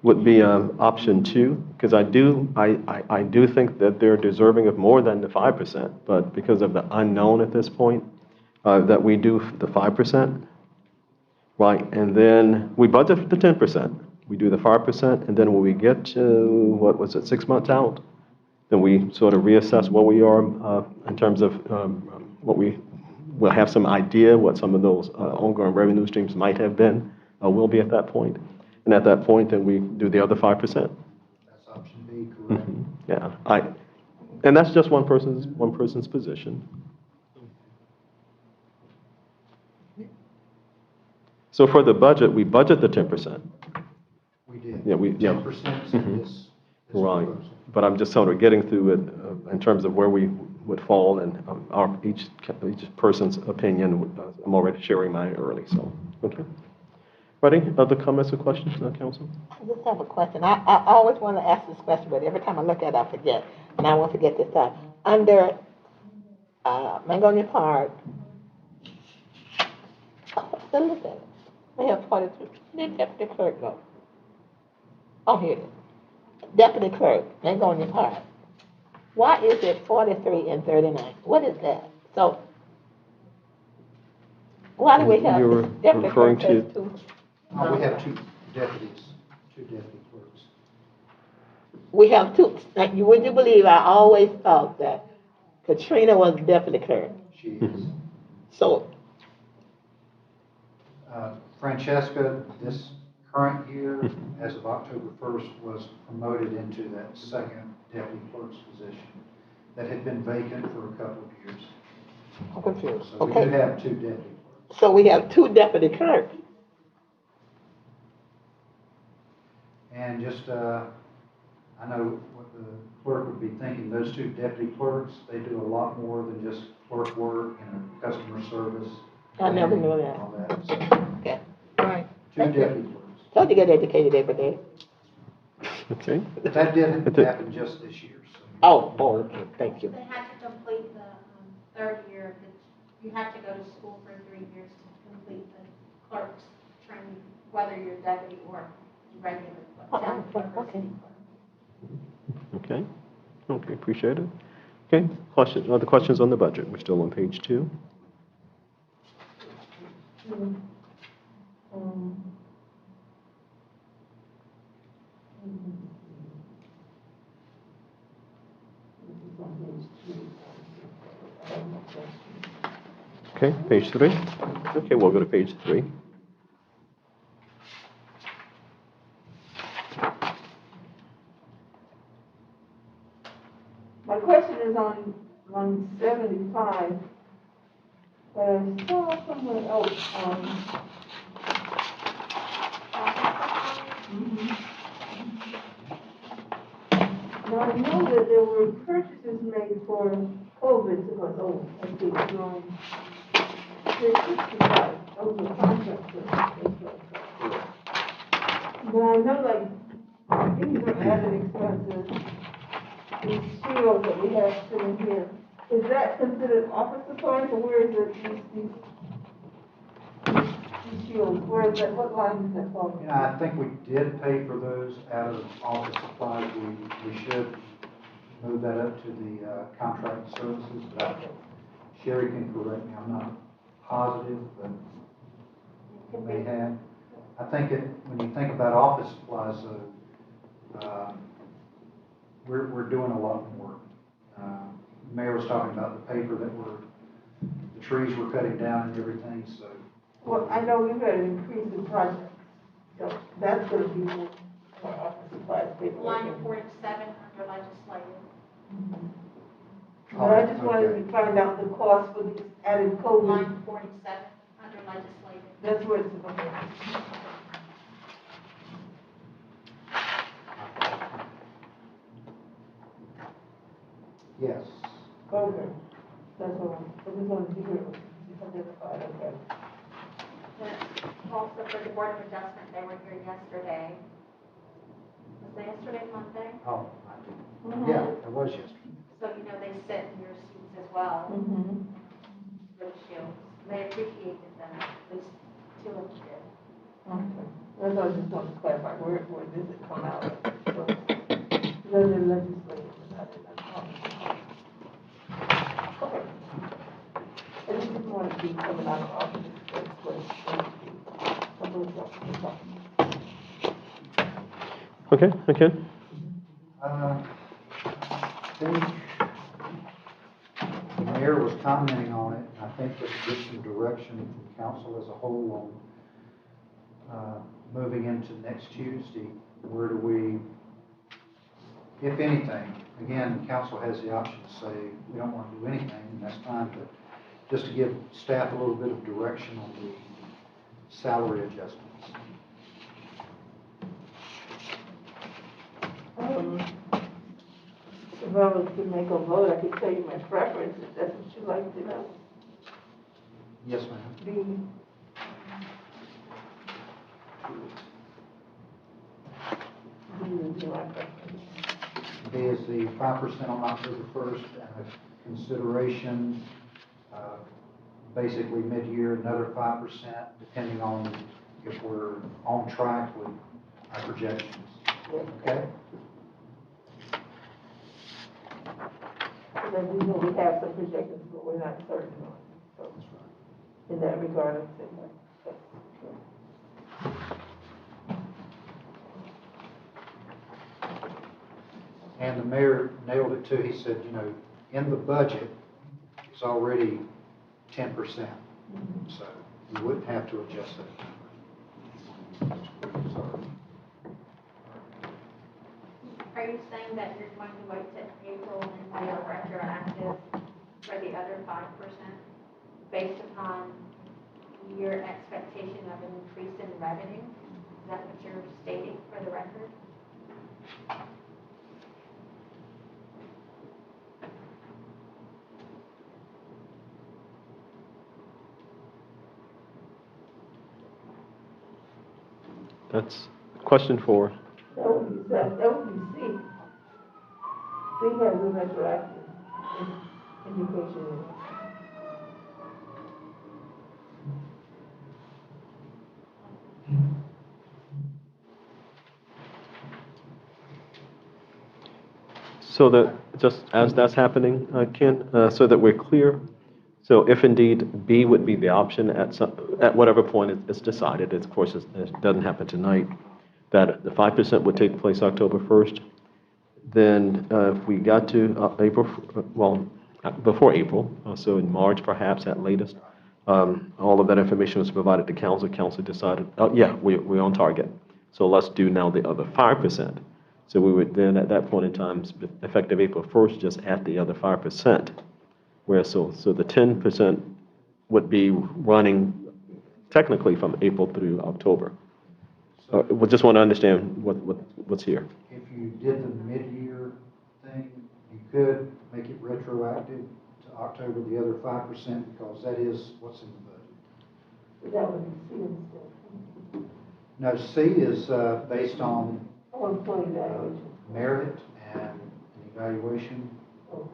would be option 2, because I do think that they're deserving of more than the 5%, but because of the unknown at this point, that we do the 5%, right, and then we budget for the 10%, we do the 5%, and then when we get to, 6 months out, then we sort of reassess where we are in terms of we'll have some idea what some of those ongoing revenue streams might have been, will be at that point. And at that point, then we do the other 5%. That's option B, correct? Yeah, and that's just one person's position. So for the budget, we budget the 10%. We did. Yeah, 10% is in this Right, proposal. but I'm just sort of getting through it in terms of where we would fall and each person's opinion. I'm already sharing mine early, so, okay. Ready? Other comments or questions, Council? I just have a question. I always want to ask this question, but every time I look at it, I forget. And I won't forget this time. Under Mangonia Park, still look at it. They have 42. Where did Deputy Clerk go? Oh, here it is. Deputy Clerk, Mangonia Park. Why is it 43 and 39? What is that? So, why do we have You're this Deputy referring Clerk says to- two? We have two deputy clerks. We have two. Like, would you believe I always thought that Katrina was deputy clerk? She is. So Francesca, this current year, as of October 1st, was promoted into that second deputy clerk's position that had been vacant for a couple of years. I'm confused. So we do Okay, have two deputy clerks. so we have two deputy clerks. And just, I know what the clerk would be thinking, those two deputy clerks, they do a lot more than just clerk work and customer service. I never knew that. All that, so, Okay, all right. two deputy clerks. Told you get educated every day. Okay, But that didn't happen just this year, so. Oh, okay, thank you. They had to complete the third year, you have to go to school for 3 years to complete the clerk's training, whether you're deputy or regular town clerk or city clerk. okay, okay, appreciate it. Okay, questions, other questions on the budget? We're still on page 2. Okay, page 3. Okay, we'll go to page 3. My question is on 75, but I saw somewhere else Now, I know that there were purchases made for COVID, because, I see, during 365, those were contract purchases. But I know, like, these are added expenses, these shields that we have sitting here. Is that considered office supplies, or where is it, these shields, where is that, what line is that from? You know, I think we did pay for those out of office supplies. We should move that up to the contract services, but Sherry can correct me, I'm not positive, but we may have. I think when you think about office supplies, we're doing a lot more. The mayor was talking about the paper that the trees were cutting down and everything, so. Well, I know we've had an increase in projects, so that's gonna be more for office supplies, paper. Line 47 under legislative. But I just wanted to find out the cost for these added COVID. Line 47 under legislative. That's where it's, okay. Yes. Okay, that's all, I just wanted to hear it identified, okay. Also for the Board of Adjustment, they were here yesterday. Was it yesterday, Monday? Oh, yeah, it was yesterday. So, you know, they sit in your seats as well Mm-hmm. for the shields. They appreciated them, at least 2 of them did. Okay, that's all I just wanted to clarify, where does it come out of? Whether the legislative is not in that office. Okay. I just didn't want to be coming out of office, that's what somebody else was talking about. Okay, okay. I think the mayor was commenting on it, and I think this gives some direction from council as a whole on moving into next Tuesday. Where do we, if anything, again, council has the option to say, we don't want to do anything, and that's fine, but just to give staff a little bit of direction on the salary adjustments. If I was to make a vote, I could tell you my preference, if that's what you'd like to know. Yes, ma'am. Would be my preference. B is the 5% on October 1st, and a consideration, basically mid-year, another 5%, depending on if we're on track with our projections. Okay? Because we know we have some projections, but we're not certain on it. So in that regard, I'd say that's true. And the mayor nailed it too. He said, you know, in the budget, it's already 10%. So you wouldn't have to adjust that. Sorry. Are you saying that you're going to wait till April and do a retroactive for the other 5% based upon your expectation of an increase in revenue? Is that what you're stating for the record? That's a question for, That would be C. C has a retroactive indication in it. so that, just as that's happening, Ken, so that we're clear, so if indeed B would be the option at whatever point it's decided, of course, it doesn't happen tonight, that the 5% would take place October 1st, then if we got to April, well, before April, so in March perhaps at latest, all of that information was provided to council. Council decided, oh yeah, we're on target. So let's do now the other 5%. So we would then at that point in time, effective April 1st, just add the other 5%. Where so the 10% would be running technically from April through October. We just want to understand what's here. If you did the mid-year thing, you could make it retroactive to October, the other 5%, because that is what's in the budget. But that would be C instead. No, C is based on Oh, employee evaluation. merit and an evaluation. Oh.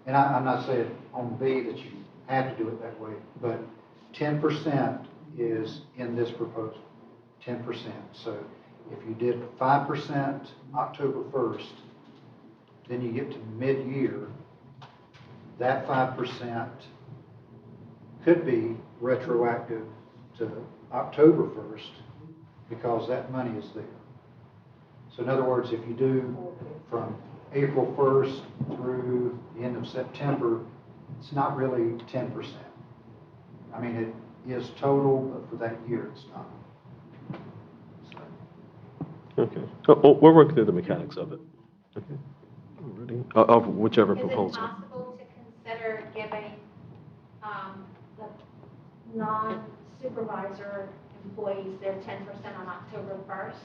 And I'm not saying on B that you have to do it that way, but 10% is in this proposal, 10%. So if you did 5% October 1st, then you get to mid-year, that 5% could be retroactive to October 1st because that money is there. So in other words, if you do from April 1st through the end of September, it's not really 10%. I mean, it is total, but for that year, it's not. So, Okay. We'll work through the mechanics of it. Okay. Alrighty. Of whichever Is it proposal. possible to consider giving the non-supervisor employees their 10% on October 1st?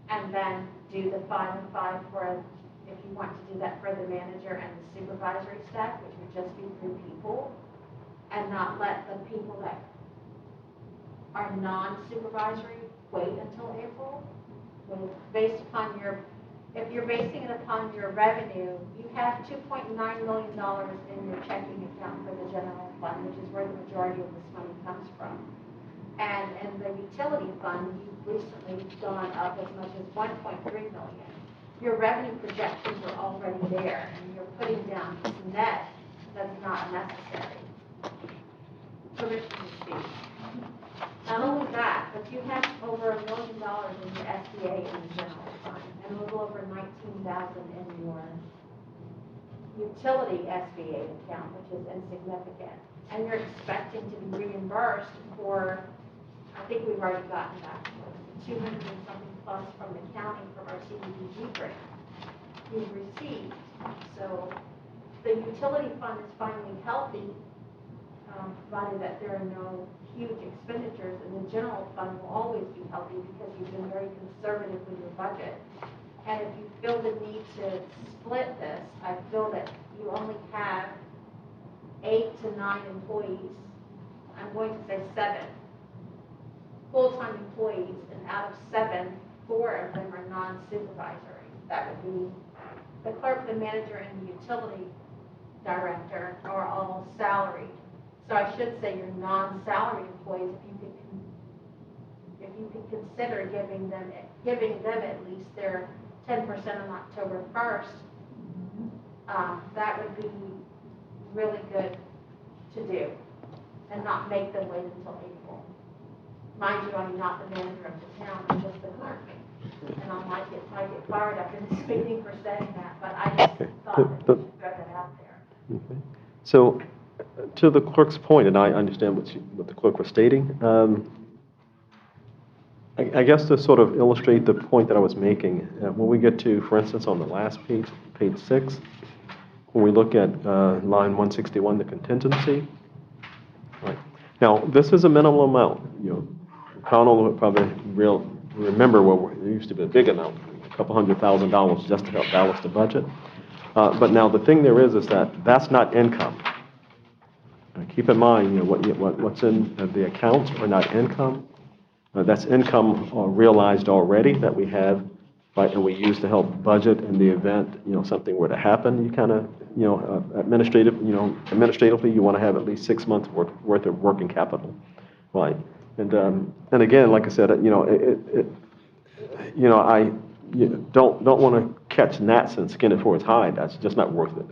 And then do the 5 and 5 for, if you want to do that for the manager and the supervisory staff, which would just be 3 people, and not let the people that are non-supervisory wait until April? Based upon your, if you're basing it upon your revenue, you have $2.9 million in your checking account for the general fund, which is where the majority of this money comes from. And in the utility fund, you've recently gone up as much as $1.3 million. Your revenue projections are already there, and you're putting down this net that's not necessary. Commissioner Steve. Not only that, but you have over $1 million in your SBA in the general fund, and a little over $19,000 in your utility SBA account, which is insignificant. And you're expecting to be reimbursed for, I think we've already gotten that, 200 and something plus from the county from our CDBG grant you've received. So the utility fund is finally healthy, provided that there are no huge expenditures, and the general fund will always be healthy because you've been very conservative with your budget. And if you feel the need to split this, I feel that you only have 8 to 9 employees. I'm going to say 7 full-time employees, and out of 7, 4 of them are non-supervisory. That would be the clerk, the manager, and the utility director are all salaried. So I should say your non-salary employees, if you could consider giving them at least their 10% on October 1st, that would be really good to do, and not make them wait until April. Mind you, I'm not the manager of the town, I'm just the clerk. And I might get fired up in this meeting for saying that, but I just thought that we should throw that out there. Okay. So To the clerk's point, and I understand what the clerk was stating, I guess to sort of illustrate the point that I was making, when we get to, for instance, on the last page, page 6, when we look at line 161, the contingency, right? Now, this is a minimal amount. Connell will probably remember where it used to be a big amount, $200,000 just to help balance the budget. But now the thing there is that that's not income. Keep in mind, what's in the accounts are not income. That's income realized already that we have, right, and we use to help budget in the event, something were to happen. You kind of, administratively, you want to have at least 6 months worth of working capital, right? And again, like I said, I don't want to catch gnats and skin it for its hide. That's just not worth it,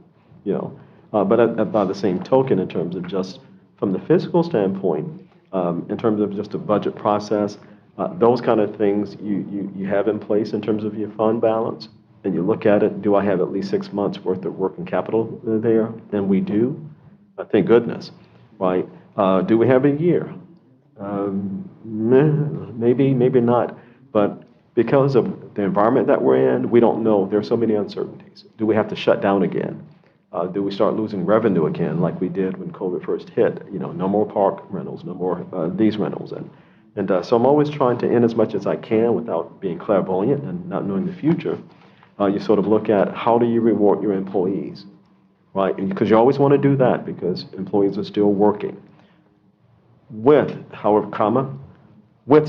But by the same token, in terms of just from the fiscal standpoint, in terms of just a budget process, those kind of things you have in place in terms of your fund balance, and you look at it, do I have at least 6 months worth of working capital there? And we do. Thank goodness, right? Do we have a year? Maybe not. But because of the environment that we're in, we don't know. There are so many uncertainties. Do we have to shut down again? Do we start losing revenue again like we did when COVID first hit? No more park rentals, no more these rentals. And so I'm always trying to, in as much as I can without being clairvoyant and not knowing the future, you sort of look at how do you reward your employees, right? Because you always want to do that because employees are still working. With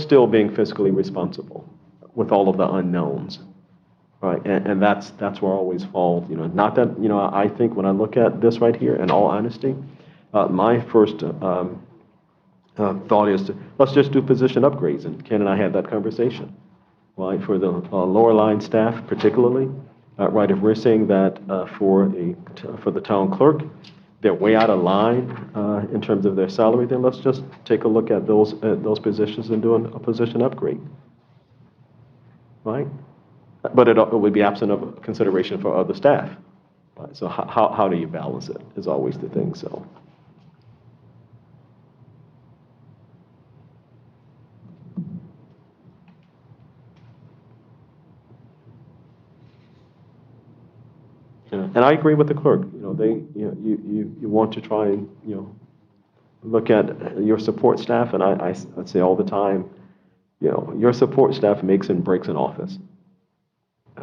still being fiscally responsible with all of the unknowns. Right, and that's where I always fall. Not that I think when I look at this right here, in all honesty, my first thought is let's just do position upgrades, and Ken and I had that conversation, right? For the lower line staff, particularly, right? If we're saying that for the town clerk, they're way out of line in terms of their salary, then let's just take a look at those positions and do a position upgrade, right? But it would be absent of consideration for other staff. Right? So how do you balance it is always the thing. So. Yeah. And I agree with the clerk. You want to try and look at your support staff, and I'd say all the time, your support staff makes and breaks an office.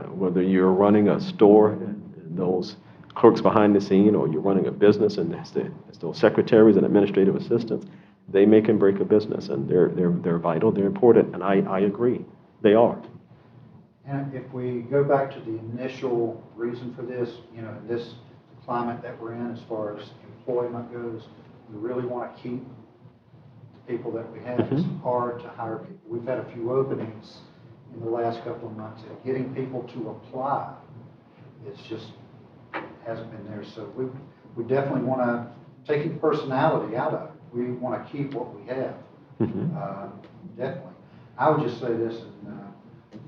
Whether you're running a store and those clerks behind the scene, or you're running a business and there's those secretaries and administrative assistants, they make and break a business, and they're vital, they're important, and I agree, they are. And if we go back to the initial reason for this, this climate that we're in as far as employment goes, we really want to keep the people that we have. Mm-hmm. It's hard to hire people. We've had a few openings in the last couple of months, and getting people to apply, it's just hasn't been there. So we definitely want to take the personality out of it. We want to keep what we have. Mm-hmm. Definitely. I would just say this, and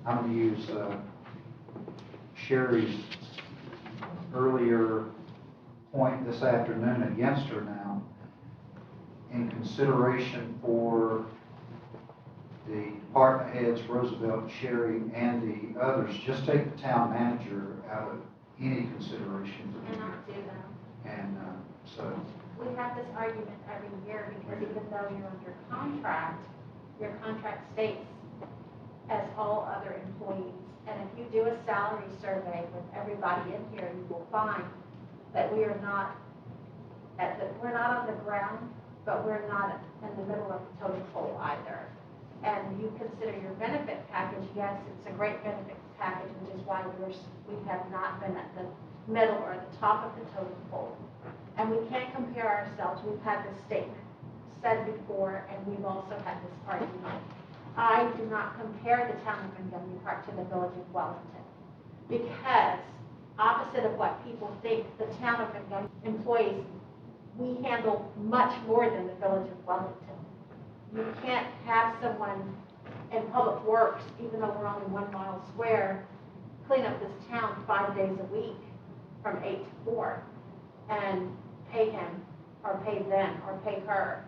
I'm going to use Sherry's earlier point this afternoon against her now. In consideration for the department heads, Roosevelt, Sherry, and the others, just take the town manager out of any consideration for the Cannot do that. And so. We have this argument every year because even though you're under contract, your contract states as all other employees. And if you do a salary survey with everybody in here, you will find that we are not we're not on the ground, but we're not in the middle of the totem pole either. And you consider your benefit package, yes, it's a great benefit package, which is why we have not been at the middle or the top of the totem pole. And we can't compare ourselves. We've had this statement said before, and we've also had this argument. I do not compare the town of Montgomery Park to the village of Wellington, because opposite of what people think, the town of Montgomery employees, we handle much more than the village of Wellington. You can't have someone in public works, even though we're only 1 mile square, clean up this town 5 days a week from 8 to 4 and pay him or pay them, or pay her,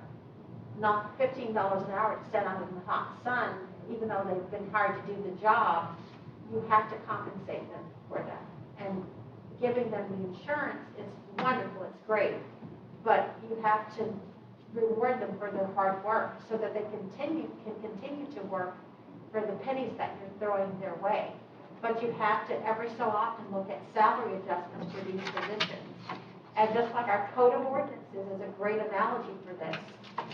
not $15 an hour to stand out in the hot sun, even though they've been hired to do the job, you have to compensate them for that. And giving them the insurance is wonderful, it's great, but you have to reward them for their hard work so that they can continue to work for the pennies that you're throwing their way. But you have to every so often look at salary adjustments for these positions. And just like our code of ordinances is a great analogy for this.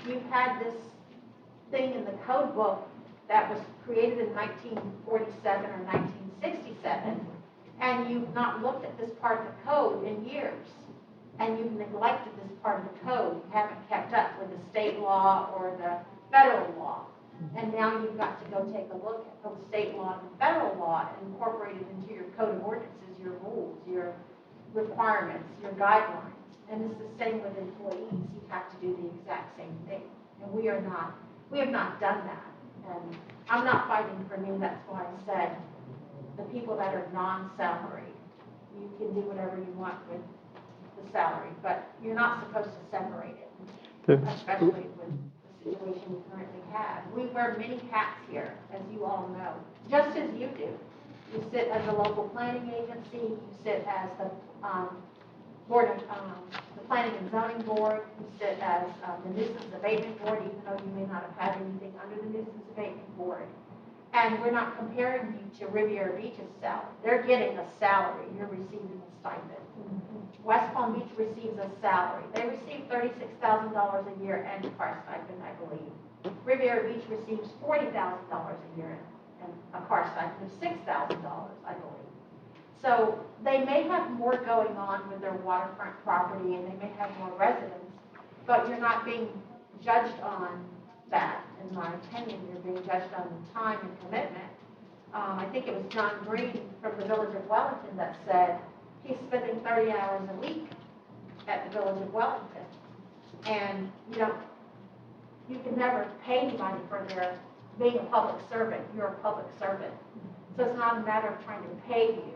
You've had this thing in the code book that was created in 1947 or 1967, and you've not looked at this part of the code in years. And you've neglected this part of the code. You haven't kept up with the state law or the federal law. And now you've got to go take a look at the state law and the federal law and incorporate it into your code of ordinances, your rules, your requirements, your guidelines. And it's the same with employees. You have to do the exact same thing. And we have not done that. And I'm not fighting for me. That's why I said the people that are non-salaried, you can do whatever you want with the salary, but you're not supposed to separate it, especially with the situation we currently have. We wear many hats here, as you all know, just as you do. You sit as a local planning agency, you sit as the board of the planning and zoning board, you sit as the nuisance abatement board, even though you may not have had anything under the nuisance abatement board. And we're not comparing you to Riviera Beach's salary. They're getting a salary. You're receiving a stipend. West Palm Beach receives a salary. They receive $36,000 a year and a car stipend, I believe. Riviera Beach receives $40,000 a year and a car stipend of $6,000, I believe. So they may have more going on with their waterfront property and they may have more residents, but you're not being judged on that, in my opinion. You're being judged on the time and commitment. I think it was John Green from the Village of Wellington that said he's spending 30 hours a week at the Village of Wellington. And you can never pay anybody for their being a public servant. You're a public servant. So it's not a matter of trying to pay you.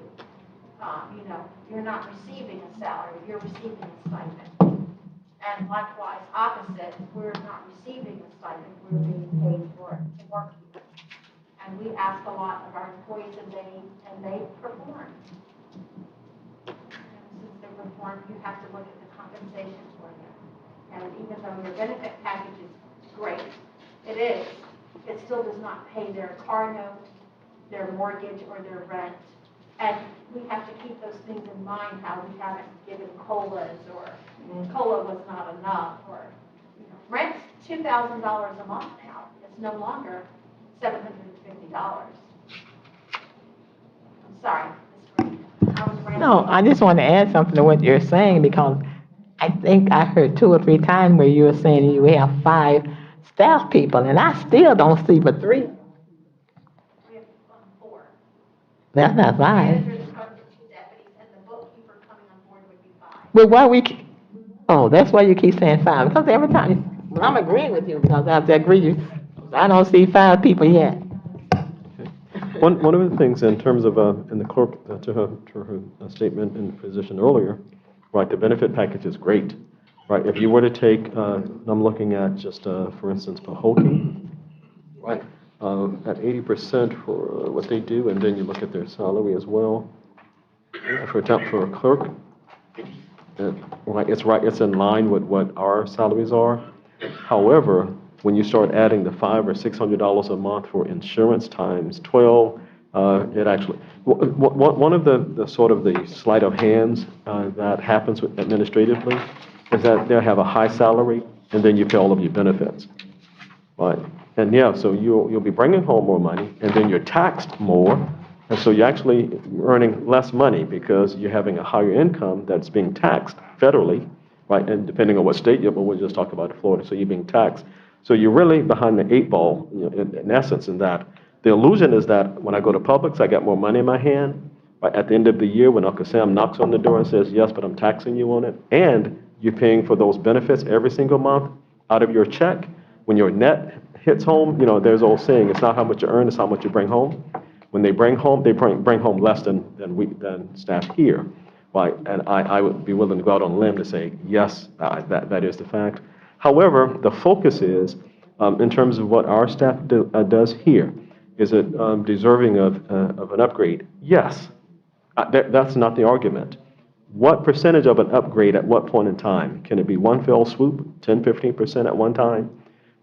You're not receiving a salary, you're receiving a stipend. And likewise, opposite, we're not receiving a stipend, we're being paid for to work here. And we ask a lot of our employees and they perform. And since they perform, you have to look at the compensation for them. And even though your benefit package is great, it still does not pay their car note, their mortgage, or their rent. And we have to keep those things in mind, how we haven't given COLAs, or COLA was not enough, or rent's $2,000 a month now. It's no longer $750. I'm sorry, Ms. Green. No, I just want to add something to what you're saying, because I think I heard 2 or 3 times where you were saying you have 5 staff people, and I still don't see but 3. We have 4. That's not 5. Manager, the clerk, and 2 deputies, and the bookkeeper coming on board would be 5. But oh, that's why you keep saying 5, because every time, well, I'm agreeing with you, because I agree I don't see 5 people yet. One of the things in terms of, in the clerk, to her statement and position earlier, right, the benefit package is great, right? If you were to take, I'm looking at just, for instance, Pahokee, right, at 80% for what they do, and then you look at their salary as well. For a clerk, it's in line with what our salaries are. However, when you start adding the $500 or $600 a month for insurance times 12, it actually, one of the sort of the sleight of hands that happens administratively is that they'll have a high salary and then you pay all of your benefits, right? And so you'll be bringing home more money and then you're taxed more, and so you're actually earning less money because you're having a higher income that's being taxed federally, right? And depending on what state you're, but we'll just talk about Florida, so you're being taxed. So you're really behind the 8 ball, in essence, in that. The illusion is that when I go to Publix, I got more money in my hand. Right? At the end of the year, when Uncle Sam knocks on the door and says, yes, but I'm taxing you on it, and you're paying for those benefits every single month out of your check, when your net hits home, there's an old saying, it's not how much you earn, it's how much you bring home. When they bring home, they bring home less than staff here. right? And I would be willing to go out on a limb to say, yes, that is the fact. However, the focus is, in terms of what our staff does here, is it deserving of an upgrade? Yes. That's not the argument. What percentage of an upgrade at what point in time? Can it be one fell swoop, 10, 15% at one time?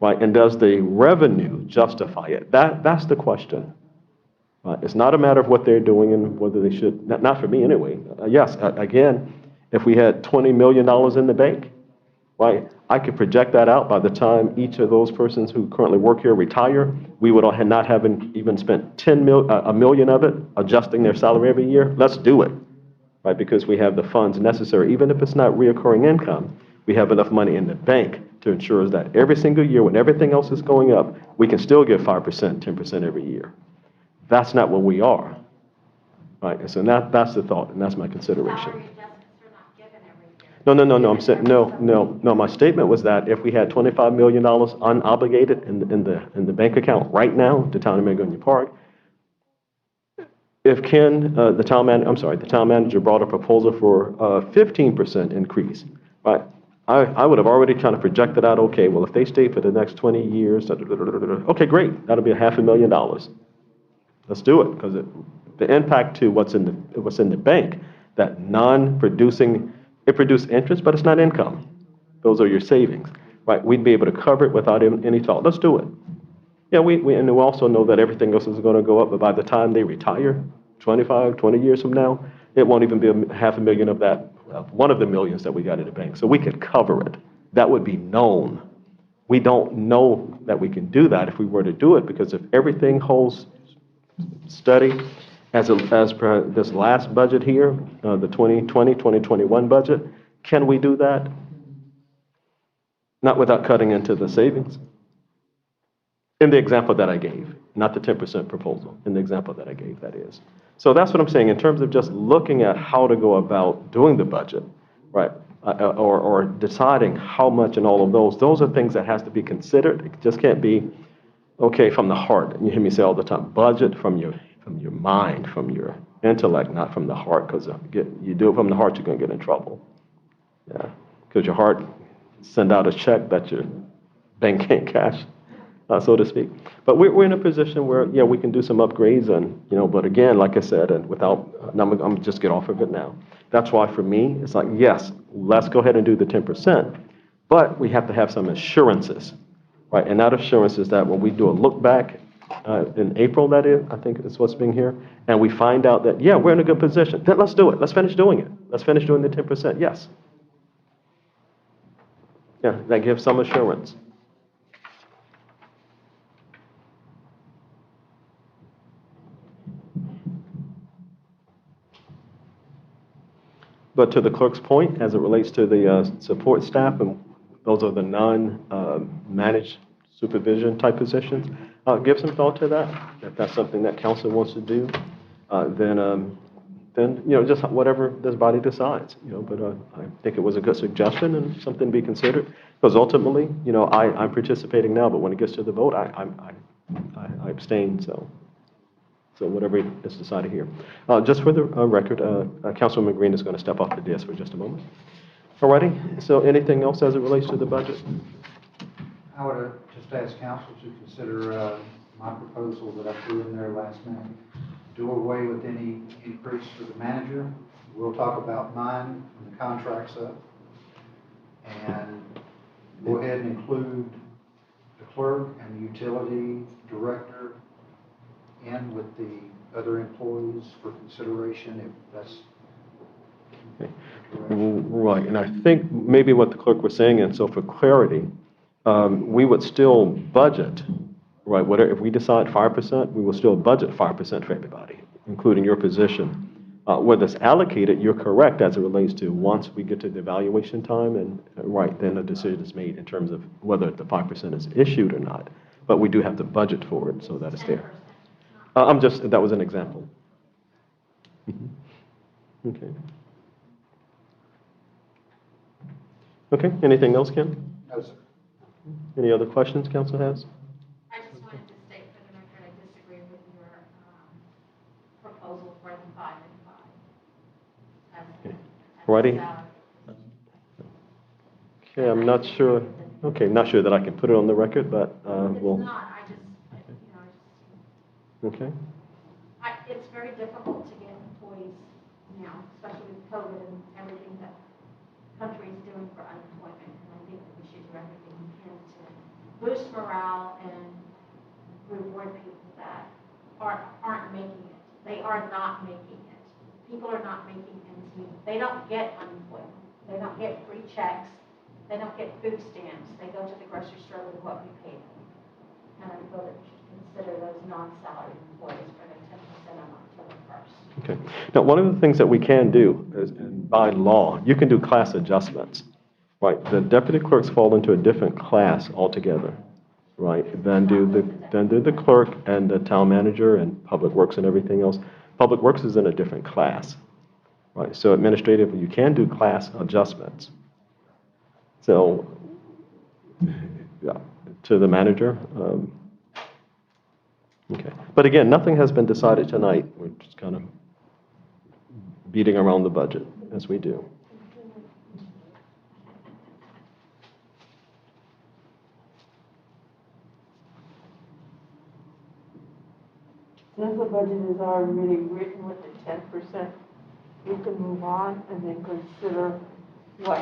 Right? And does the revenue justify it? That's the question. It's not a matter of what they're doing and whether they should, not for me anyway. Yes, again, if we had $20 million in the bank, right, I could project that out by the time each of those persons who currently work here retire, we would not have even spent a million of it adjusting their salary every year. Let's do it, right? Because we have the funds necessary. Even if it's not reoccurring income, we have enough money in the bank to ensure that every single year when everything else is going up, we can still give 5%, 10% every year. That's not what we are, right? And so that's the thought, and that's my consideration. Salary adjustments are not given every year. No, I'm saying, no, my statement was that if we had $25 million unobligated in the bank account right now, the town of Magonia Park, if Ken, the town manager brought a proposal for a 15% increase, right? I would have already kind of projected out, okay, well, if they stay for the next 20 years, okay, great, that'll be $500,000. Let's do it, because the impact to what's in the bank, that non-producing, it produced interest, but it's not income. Those are your savings, right? We'd be able to cover it without any thought. Let's do it. Yeah, and we also know that everything else is going to go up, but by the time they retire, 20 years from now, it won't even be $500,000 of that, one of the millions that we got in the bank. So we could cover it. That would be known. We don't know that we can do that if we were to do it, because if everything holds steady, as per this last budget here, the 2020-2021 budget, can we do that? Not without cutting into the savings. In the example that I gave, not the 10% proposal, in the example that I gave, that is. So that's what I'm saying in terms of just looking at how to go about doing the budget, right? Or deciding how much and all of those are things that has to be considered. It just can't be, okay, from the heart. And you hear me say all the time, budget from your mind, from your intellect, not from the heart, because you do it from the heart, you're going to get in trouble. Yeah, because your heart send out a check that your bank can't cash, so to speak. But we're in a position where, yeah, we can do some upgrades, and but again, like I said, and I'm just get off of it now. That's why for me, it's like, yes, let's go ahead and do the 10%, but we have to have some assurances, right? And that assurance is that when we do a look back in April, that is, I think it's what's being here, and we find out that, yeah, we're in a good position, then let's do it. Let's finish doing it. Let's finish doing the 10%, yes. Yeah, that gives some assurance. But to the clerk's point, as it relates to the support staff, and those are the non-managed supervision type positions, give some thought to that. If that's something that council wants to do, then just whatever this body decides. But I think it was a good suggestion and something to be considered. Because ultimately, I'm participating now, but when it gets to the vote, I abstain. So whatever is decided here. Just for the record, Councilwoman Green is going to step off the desk for just a moment. Alrighty, so anything else as it relates to the budget? I would just ask council to consider my proposal that I threw in there last minute. Do away with any increase for the manager. We'll talk about mine when the contract's up. And go ahead and include the clerk and the utility director in with the other employees for consideration if that's okay. Right, and I think maybe what the clerk was saying, and so for clarity, we would still budget, right? Whatever, if we decide 5%, we will still budget 5% for everybody, including your position. Whether it's allocated, you're correct as it relates to once we get to the evaluation time, and right, then a decision is made in terms of whether the 5% is issued or not. But we do have to budget for it, so that it's there. That was an example. Okay. Okay, anything else, Ken? No, sir. Any other questions council has? I just wanted to state for the record, I disagree with your proposal for the 5 and 5. Okay. Alrighty. salary. Okay, I'm not sure, okay, not sure that I can put it on the record, but If we'll, it's not, I just, okay. it's very difficult to get employees now, especially with COVID and everything that the country is doing for unemployment. And I think that we should do everything we can to boost morale and reward people that aren't making it. They are not making it. People are not making ends meet. They don't get unemployment. They don't get free checks. They don't get food stamps. They go to the grocery store with what we pay them. And I feel that we should consider those non-salaried employees for the 10% on October 1st. Okay. Now, one of the things that we can do is, and by law, you can do class adjustments, right? The deputy clerks fall into a different class altogether, right? Than do the clerk and the town manager and public works and everything else. Public works is in a different class, right? So administratively, you can do class adjustments. So, yeah, to the manager. Okay. But again, nothing has been decided tonight. We're just kind of beating around the budget as we do. Since the budget is already written with the 10%, we can move on and then consider what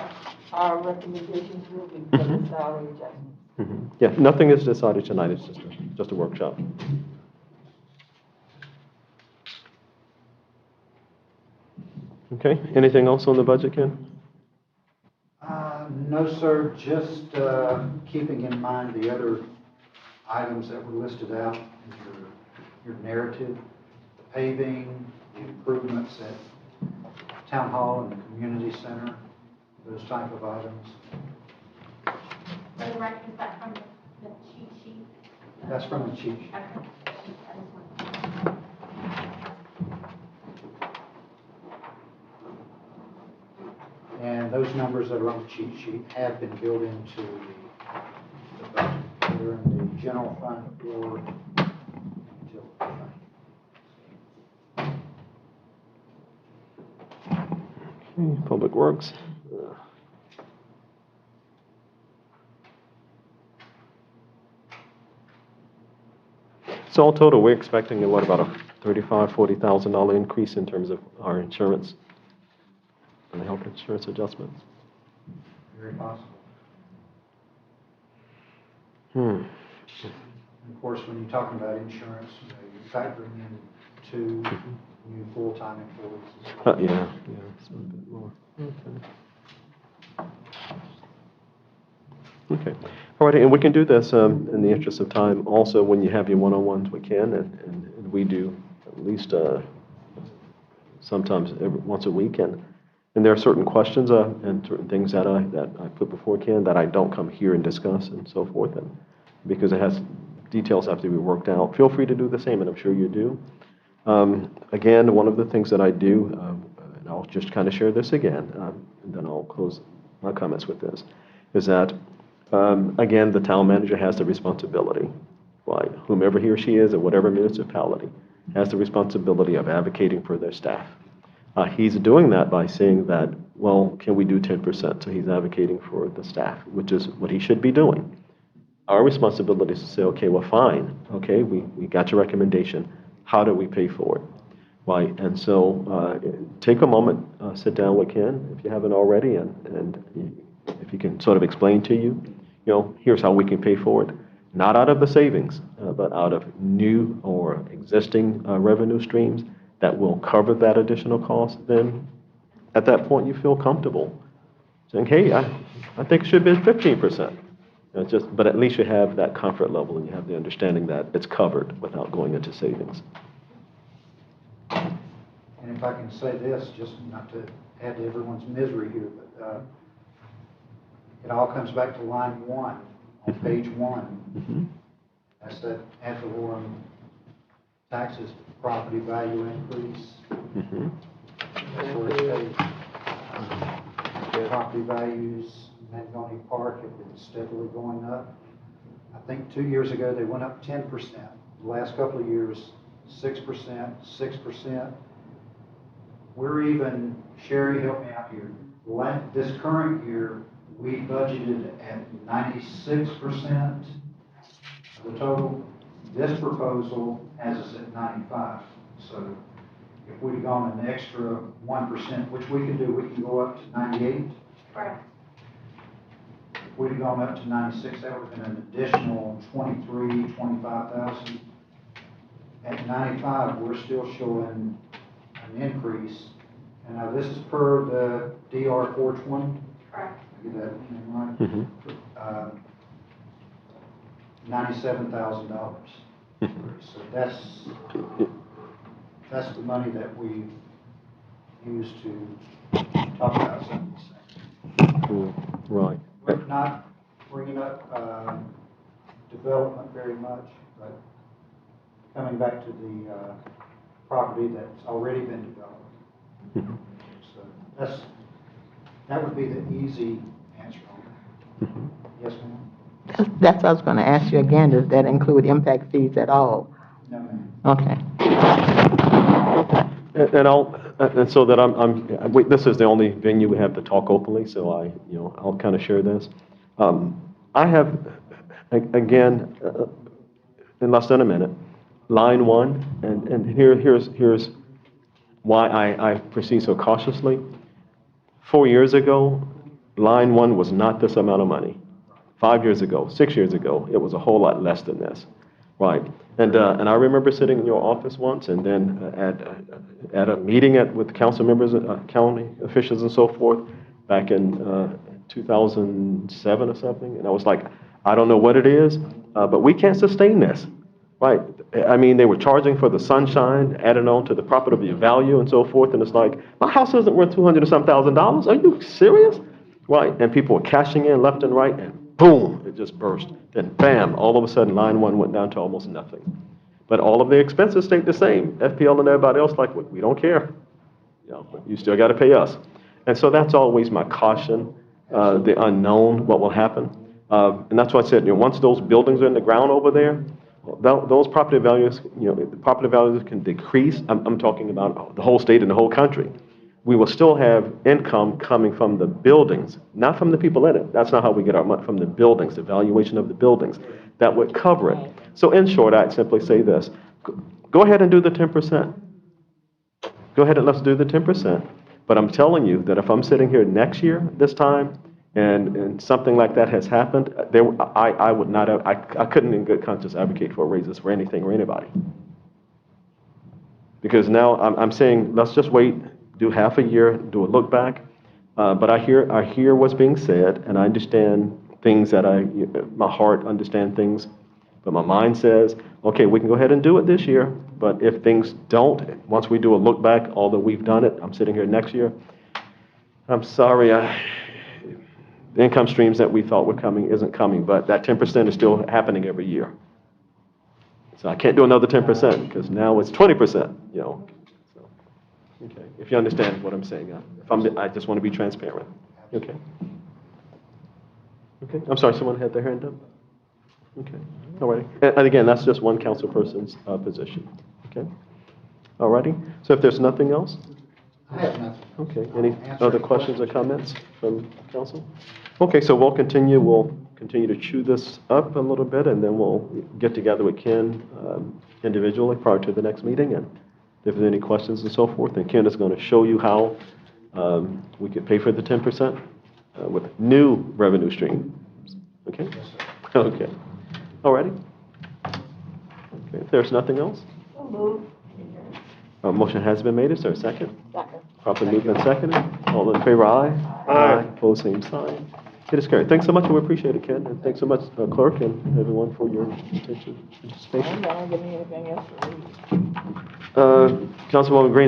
our recommendations will be for the salary adjustment. Mhm. Yeah, nothing is decided tonight. It's just a workshop. Okay. Anything else on the budget, Ken? No, sir, just keeping in mind the other items that were listed out in your narrative, the paving, the improvements at Town Hall and the Community Center, those type of items. So, right, is that from the cheat sheet? That's from the cheat sheet. Okay. I just want- And those numbers that are on the cheat sheet have been built into the budget, either in the general fund or utility fund. Okay, Public Works. So all total, we're expecting about a $35,000, $40,000 increase in terms of our insurance and the health insurance adjustments. Very possible. Hmm. And of course, when you're talking about insurance, you're factoring in 2 new full-time employees. Yeah, it's a bit more. Okay. All right, and we can do this in the interest of time. Also, when you have your one-on-ones, we can, and we do at least sometimes once a week. And there are certain questions and certain things that I put before Ken that I don't come here and discuss and so forth, and because it has details have to be worked out. Feel free to do the same, and I'm sure you do. Again, one of the things that I do, and I'll just kind of share this again, and then I'll close my comments with this, is that, again, the town manager has the responsibility, right? Whomever he or she is at whatever municipality has the responsibility of advocating for their staff. He's doing that by saying that, well, can we do 10%? So he's advocating for the staff, which is what he should be doing. Our responsibility is to say, okay, well, fine. Okay, we got your recommendation. How do we pay for it? Right, and so take a moment, sit down with Ken if you haven't already, and if he can sort of explain to you, here's how we can pay for it. Not out of the savings, but out of new or existing revenue streams that will cover that additional cost. Then at that point you feel comfortable saying, hey, I think it should be 15%. But at least you have that comfort level and you have the understanding that it's covered without going into savings. And if I can say this, just not to add to everyone's misery here, but it all comes back to line 1 on page 1. That's that ad valorem taxes, property value increase. That's where it stays. Property values in Mangonia Park have been steadily going up. I think 2 years ago they went up 10%. The last couple of years, 6%, 6%. we're even, Sherry, help me out here. This current year, we budgeted at 96% of the total. This proposal has us at 95. So if we'd gone an extra 1%, which we can do, we can go up to 98. Correct. If we'd gone up to 96, that would have been an additional 25,000. At 95, we're still showing an increase. And now this is per the DR 420. Correct. Get that name right? Mhm. $97,000. So that's the money that we use to talk about some of these things. Right. We're not bringing up development very much, but coming back to the property that's already been developed. Mhm. So that would be the easy answer on that. Mhm. Yes, ma'am? That's what I was gonna ask you again, does that include impact fees at all? No, ma'am. Okay. And so that this is the only venue we have to talk openly, so I'll kind of share this. I have, again, in less than a minute, line one, and here's why I proceed so cautiously. 4 years ago, line one was not this amount of money. 5 years ago, 6 years ago, it was a whole lot less than this, right? And I remember sitting in your office once, and then at a meeting with council members, county officials, and so forth, back in 2007 or something, and I was like, I don't know what it is, but we can't sustain this, right? I mean, they were charging for the sunshine, adding on to the property value, and so forth, and it's like, my house isn't worth $200,000 or something. Are you serious? Right? And people were cashing in left and right, and boom, it just burst. Then bam, all of a sudden line one went down to almost nothing. But all of the expenses stayed the same. FPL and everybody else like, we don't care. But you still got to pay us. And so that's always my caution, the unknown, what will happen. And that's why I said, once those buildings are in the ground over there, those property values, the property values can decrease. I'm talking about the whole state and the whole country. We will still have income coming from the buildings, not from the people in it. That's not how we get our money, from the buildings, the valuation of the buildings. That would cover it. So in short, I'd simply say this. Go ahead and do the 10%. Go ahead and let's do the 10%. But I'm telling you that if I'm sitting here next year, this time, and something like that has happened, I would not have, I couldn't in good conscience advocate for raises for anything or anybody. Because now I'm saying, let's just wait, do half a year, do a look back. But I hear what's being said, and I understand things that my heart understand things, but my mind says, okay, we can go ahead and do it this year. But if things don't, once we do a look back, although we've done it, I'm sitting here next year, I'm sorry, the income streams that we thought were coming isn't coming, but that 10% is still happening every year. So I can't do another 10% because now it's 20%, So, okay, if you understand what I'm saying, I just want to be transparent. Okay. Okay, I'm sorry, someone had their hand up? Okay, all righty. And again, that's just one council person's position. Okay, all righty. So if there's nothing else? I have nothing. Okay, any Answer other any questions or comments from council? Okay, so we'll continue to chew this up a little bit, and then we'll get together with Ken individually prior to the next meeting, and if there's any questions and so forth, then Ken is going to show you how we could pay for the 10% with new revenue stream. Okay? Yes, sir. Okay. All righty. Okay, if there's nothing else? So moved. Motion has been made. Is there a second? Second. Properly moved and seconded. All in favor, aye. Aye. Opposed, same sign. It is carried. Thanks so much. We appreciate it, Ken. And thanks so much, clerk and everyone for your attention, participation. Don't give me anything else to read. Councilwoman Green